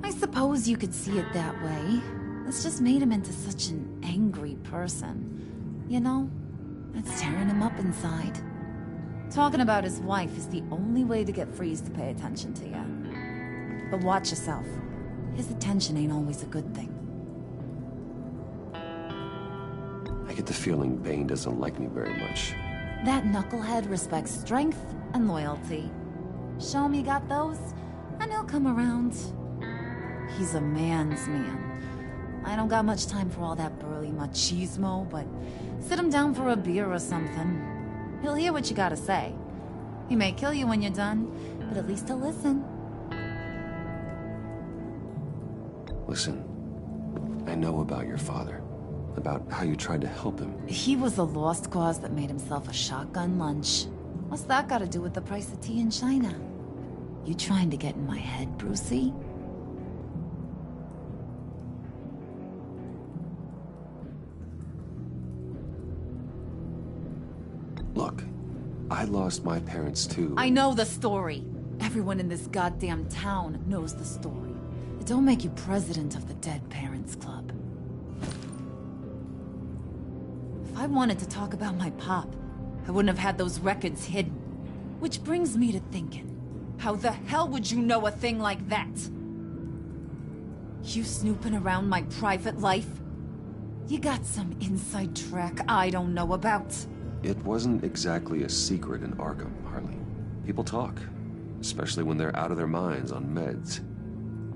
I suppose you could see it that way. It's just made him into such an angry person. You know? It's tearing him up inside. Talking about his wife is the only way to get Freeze to pay attention to you. But watch yourself. His attention ain't always a good thing. I get the feeling Bane doesn't like me very much. That knucklehead respects strength and loyalty. Show him you got those, and he'll come around. He's a man's man. I don't got much time for all that burly machismo, but sit him down for a beer or something. He'll hear what you gotta say. He may kill you when you're done, but at least he'll listen. Listen, I know about your father. About how you tried to help him. He was a lost cause that made himself a shotgun lunch. What's that got to do with the price of tea in China? You trying to get in my head, Brucey? Look, I lost my parents too. I know the story. Everyone in this goddamn town knows the story. It don't make you president of the Dead Parents Club. If I wanted to talk about my pop, I wouldn't have had those records hidden. Which brings me to thinking, how the hell would you know a thing like that? You snooping around my private life? You got some inside track I don't know about. It wasn't exactly a secret in Arkham, Harley. People talk, especially when they're out of their minds on meds.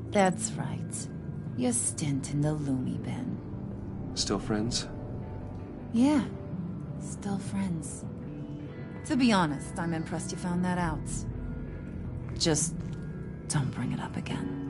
That's right. Your stint in the loony bin. Still friends? Yeah, still friends. To be honest, I'm impressed you found that out. Just don't bring it up again.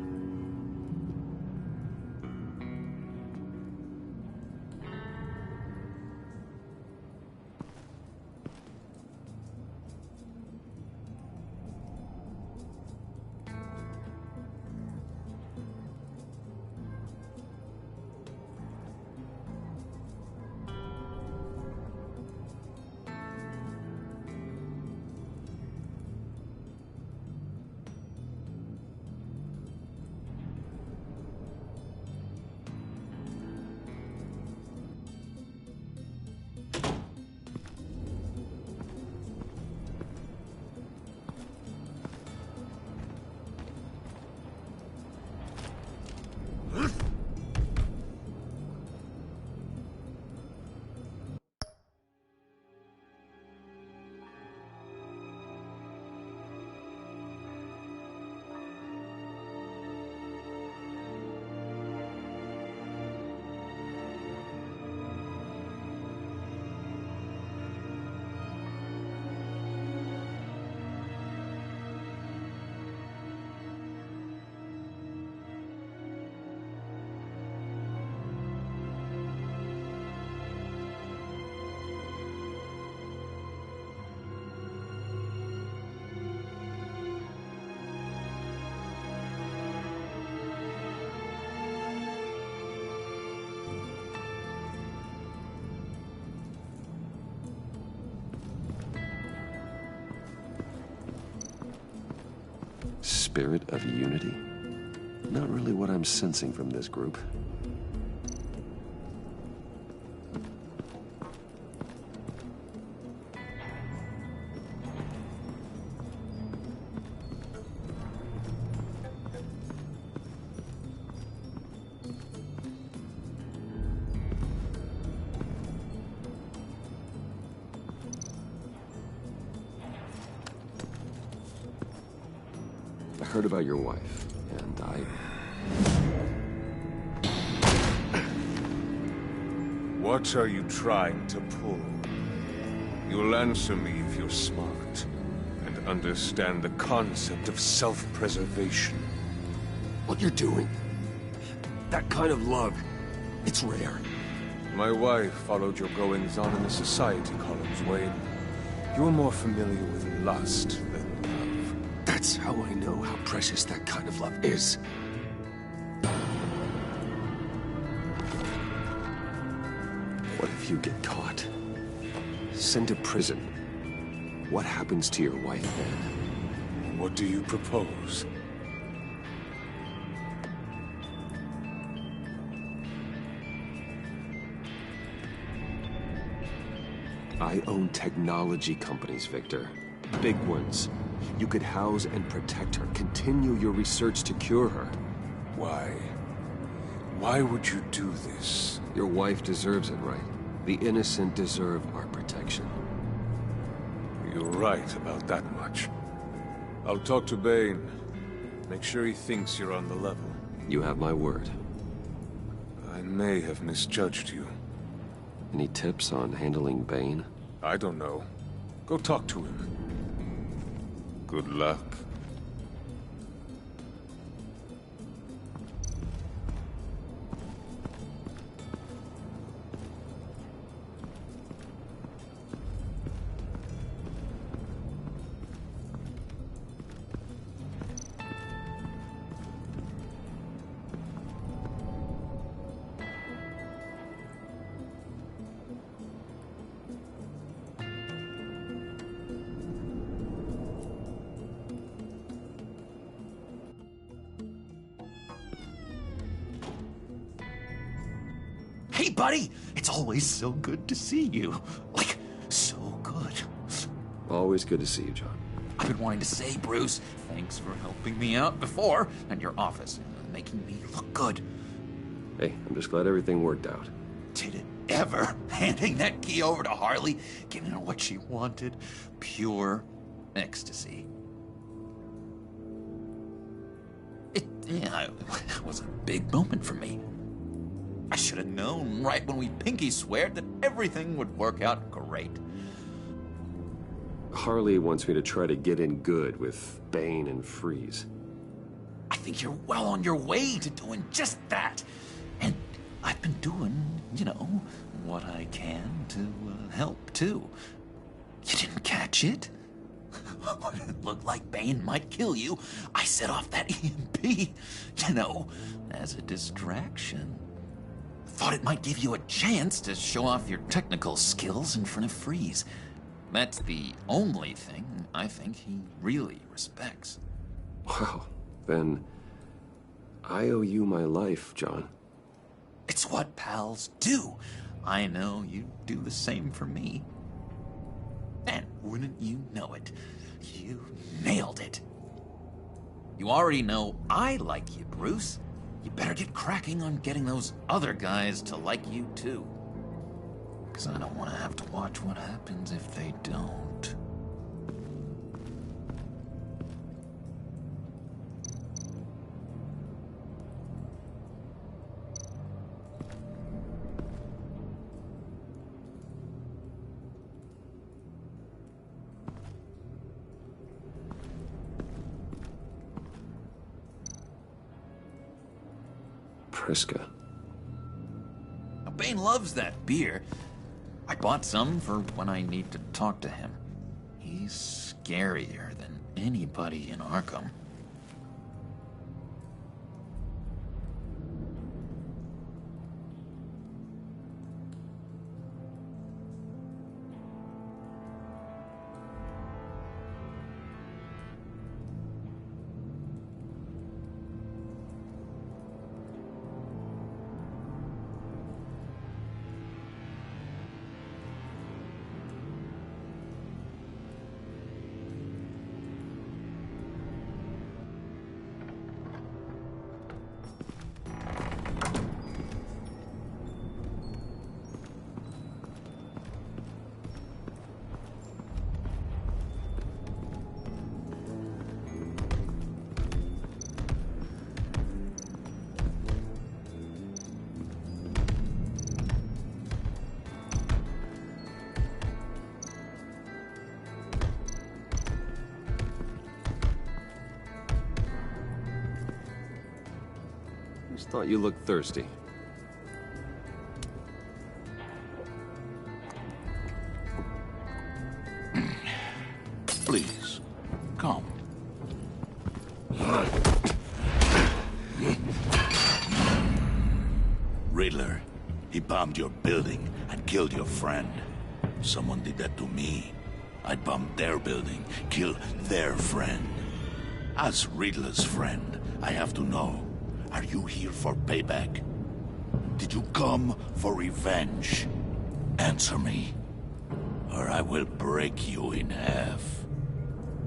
spirit of unity? Not really what I'm sensing from this group. I heard about your wife, and What are you trying to pull? You'll answer me if you're smart, and understand the concept of self-preservation. What you're doing, that kind of love, it's rare. My wife followed your goings-on in the society columns, Wayne. You're more familiar with lust than love. That's how I know how precious that kind of love is. What if you get caught? Sent to prison. What happens to your wife then? What do you propose? I own technology companies, Victor. Big ones. You could house and protect her. Continue your research to cure her. Why? Why would you do this? Your wife deserves it, right? The innocent deserve our protection. You're right about that much. I'll talk to Bane. Make sure he thinks you're on the level. You have my word. I may have misjudged you. Any tips on handling Bane? I don't know. Go talk to him. Good luck. Hey, buddy! It's always so good to see you. Like, so good. Always good to see you, John. I've been wanting to say, Bruce, thanks for helping me out before at your office, making me look good. Hey, I'm just glad everything worked out. Did it ever? Handing that key over to Harley, giving her what she wanted. Pure ecstasy. It was a big moment for me. I should have known right when we pinky sweared that everything would work out great. Harley wants me to try to get in good with Bane and Freeze. I think you're well on your way to doing just that. And I've been doing, what I can to help, too. You didn't catch it? When it looked like Bane might kill you, I set off that EMP, as a distraction. Thought it might give you a chance to show off your technical skills in front of Freeze. That's the only thing I think he really respects. Wow, then I owe you my life, John. It's what pals do. I know you do the same for me. And wouldn't you know it, you nailed it. You already know I like you, Bruce. You better get cracking on getting those other guys to like you, too. Because I don't want to have to watch what happens if they don't. Priska. Now, Bane loves that beer. I bought some for when I need to talk to him. He's scarier than anybody in Arkham. Just thought you looked thirsty. Please, come. Riddler, he bombed your building and killed your friend. Someone did that to me. I'd bomb their building, kill their friend. As Riddler's friend, I have to know, are you here for payback? Did you come for revenge? Answer me, or I will break you in half.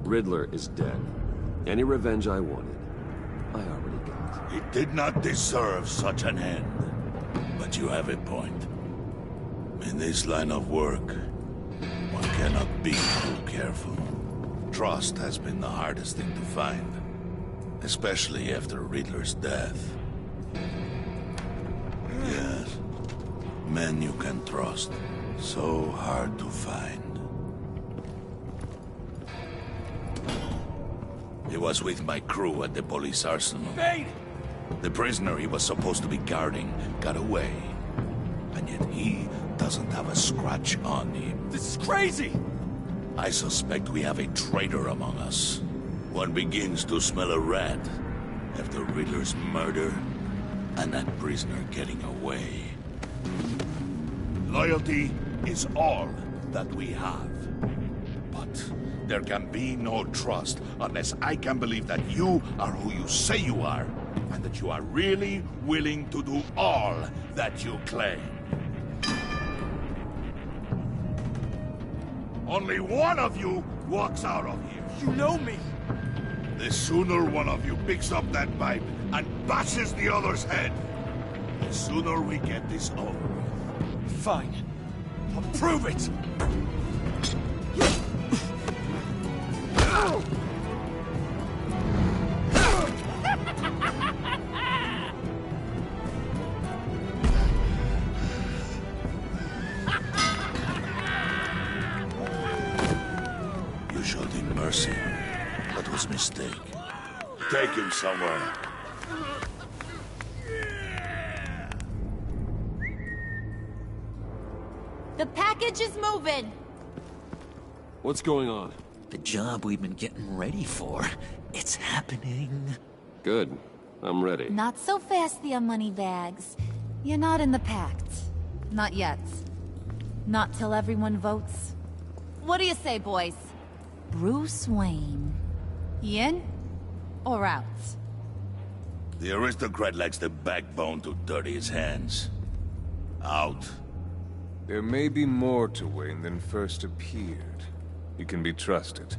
Riddler is dead. Any revenge I wanted, I already got. He did not deserve such an end. But you have a point. In this line of work, one cannot be too careful. Trust has been the hardest thing to find, especially after Riddler's death. Yes, men you can trust, so hard to find. He was with my crew at the police arsenal. Bane! The prisoner he was supposed to be guarding got away. And yet he doesn't have a scratch on him. This is crazy! I suspect we have a traitor among us. One begins to smell a rat after Riddler's murder and that prisoner getting away. Loyalty is all that we have. But there can be no trust unless I can believe that you are who you say you are, and that you are really willing to do all that you claim. Only one of you walks out of here. You know me! The sooner one of you picks up that pipe and bashes the other's head, the sooner we get this over with. Fine. I'll prove it! You showed him mercy. That was a mistake. Take him somewhere. The package is moving! What's going on? The job we've been getting ready for. It's happening. Good. I'm ready. Not so fast, the Moneybags. You're not in the pact. Not yet. Not till everyone votes. What do you say, boys? Bruce Wayne. In or out? The aristocrat lacks the backbone to dirty his hands. Out. There may be more to Wayne than first appeared. He can be trusted.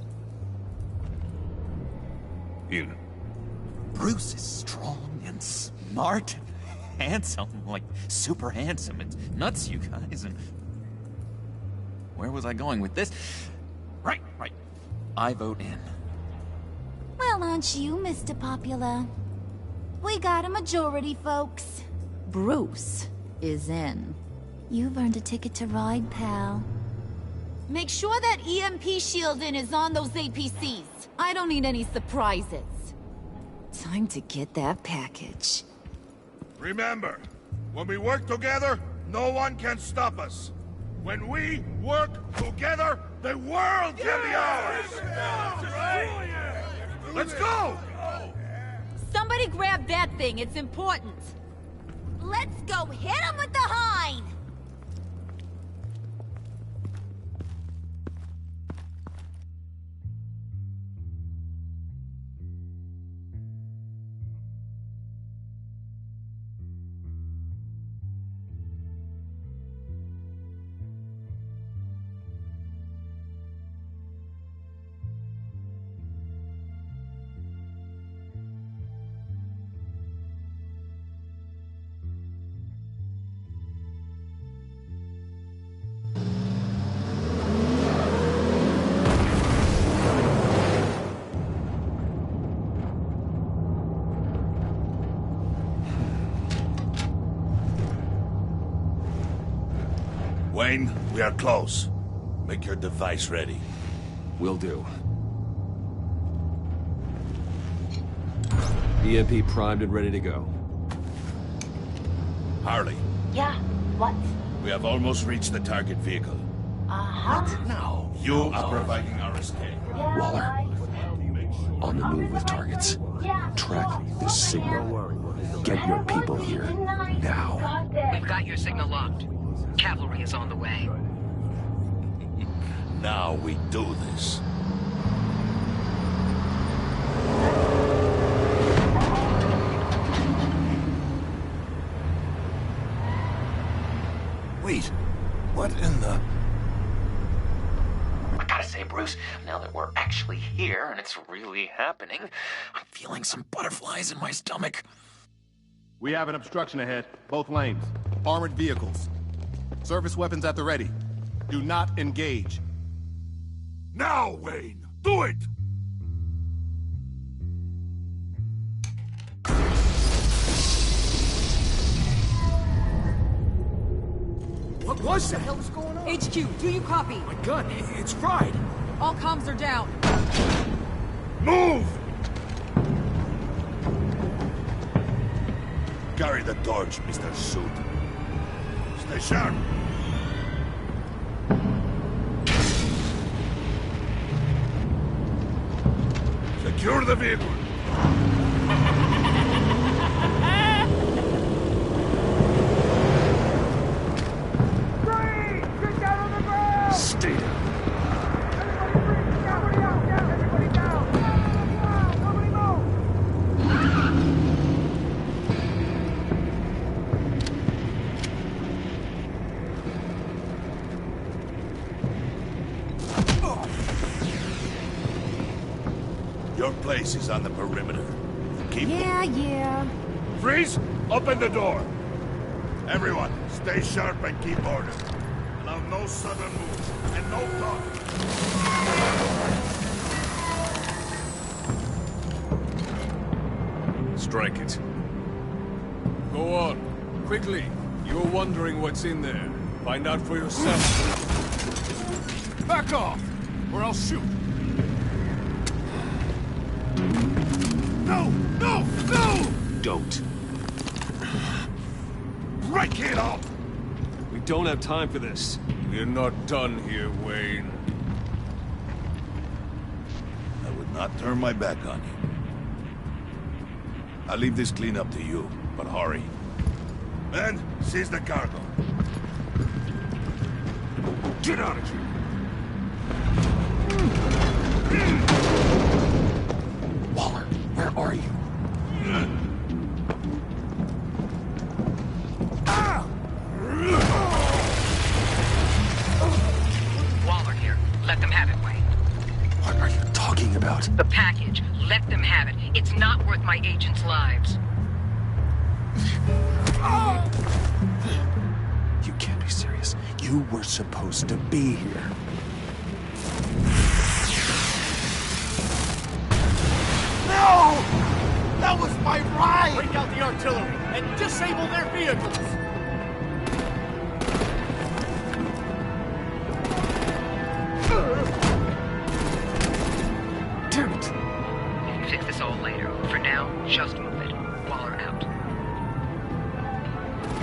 In. Bruce is strong and smart and handsome, like super handsome. It's nuts, you guys, and... Where was I going with this? Right. I vote in. Well, aren't you, Mr. Popular? We got a majority, folks. Bruce is in. You've earned a ticket to ride, pal. Make sure that EMP shielding is on those APCs. I don't need any surprises. Time to get that package. Remember, when we work together, no one can stop us. When we work together, the world can be ours! Let's go! Somebody grab that thing, it's important. Let's go hit him with the hind! Wayne, we are close. Make your device ready. Will do. EMP primed and ready to go. Harley, Yeah, what? we have almost reached the target vehicle. Uh-huh. Now, you are providing our escape. Waller, on the move with targets. Track this signal. Get your people here, now. We've got your signal locked. Cavalry is on the way. Now we do this. Wait, what in the... I gotta say, Bruce, now that we're actually here and it's really happening, I'm feeling some butterflies in my stomach. We have an obstruction ahead, both lanes. Armored vehicles. Service weapons at the ready. Do not engage. Now, Wayne! Do it! What the hell is going on? HQ, do you copy? My gun, it's fried. All comms are down. Move! Carry the torch, Mr. Suit. Stay sharp. Secure the vehicle. Stay down. Your place is on the perimeter. Keep... Yeah. Freeze! Open the door! Everyone, stay sharp and keep order. Allow no sudden moves, and no talk. Strike it. Go on. Quickly. You're wondering what's in there. Find out for yourself. Back off, or I'll shoot. No! No! No! Don't. Break it up! We don't have time for this. We're not done here, Wayne. I would not turn my back on you. I'll leave this cleanup to you, but hurry. Men, seize the cargo. Get out of here! Waller, where are you? Waller here. Let them have it, Wayne. What are you talking about? The package. Let them have it. It's not worth my agents' lives. You can't be serious. You were supposed to be here. No! That was my ride! Break out the artillery and disable their vehicles! Damn it! We can fix this all later. For now, just move it. Waller out.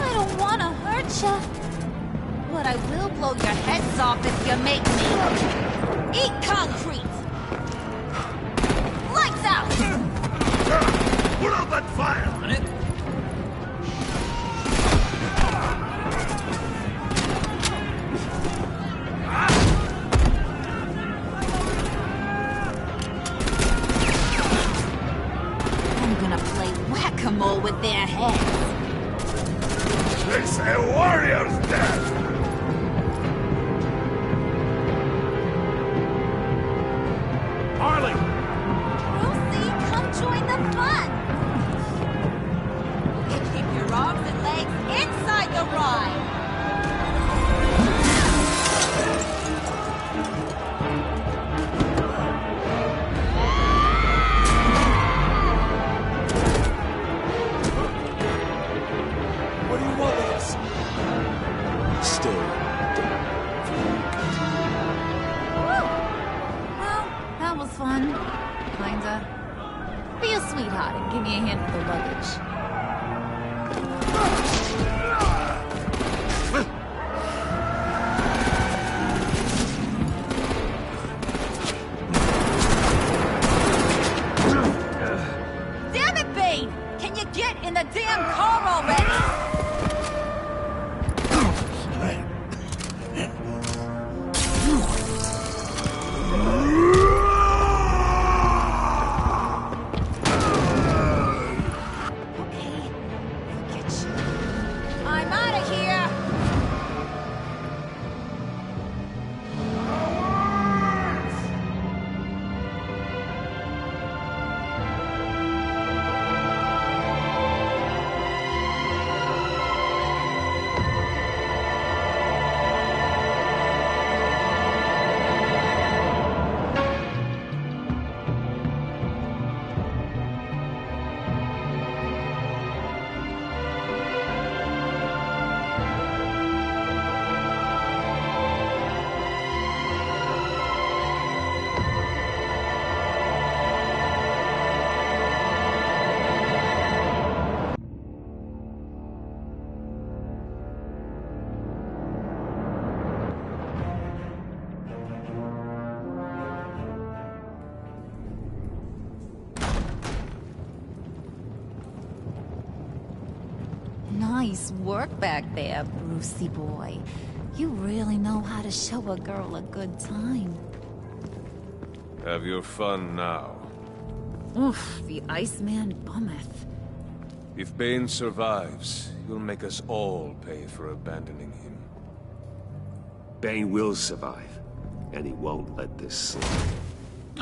I don't want to hurt ya. But I will blow your heads off if you make me. Eat concrete! Lights out! Put out that fire! On it. I'm gonna play whack-a-mole with their heads. It's a warrior's death! Harley! Lucy, come join the fun! And keep your arms and legs inside the ride! What do you want with us? Stay down. Well, that was fun. Kinda. Be a sweetheart and give me a hand with the luggage. Get in the damn car already! I'm out of here! Nice work back there, Brucey boy. You really know how to show a girl a good time. Have your fun now. Oof, the Iceman bummeth. If Bane survives, you'll make us all pay for abandoning him. Bane will survive, and he won't let this slip.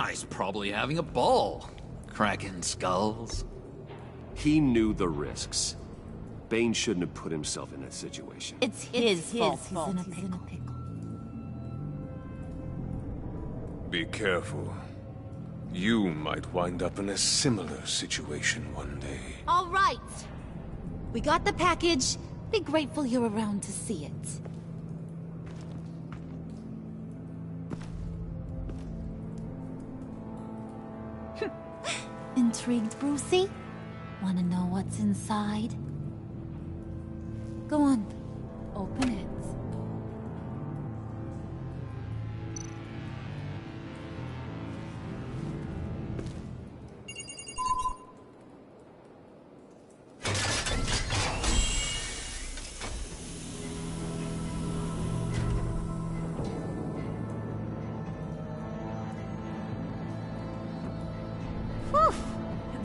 He's probably having a ball, cracking skulls. He knew the risks. Bane shouldn't have put himself in that situation. It's his fault. He's in a pickle. Be careful. You might wind up in a similar situation one day. All right. We got the package. Be grateful you're around to see it. Intrigued, Brucey? Wanna know what's inside? Go on. Open it.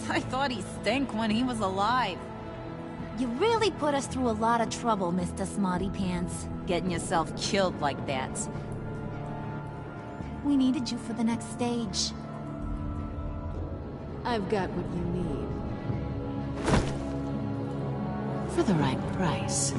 I thought he stank when he was alive. You really put us through a lot of trouble, Mr. Smarty Pants. Getting yourself killed like that. We needed you for the next stage. I've got what you need. For the right price.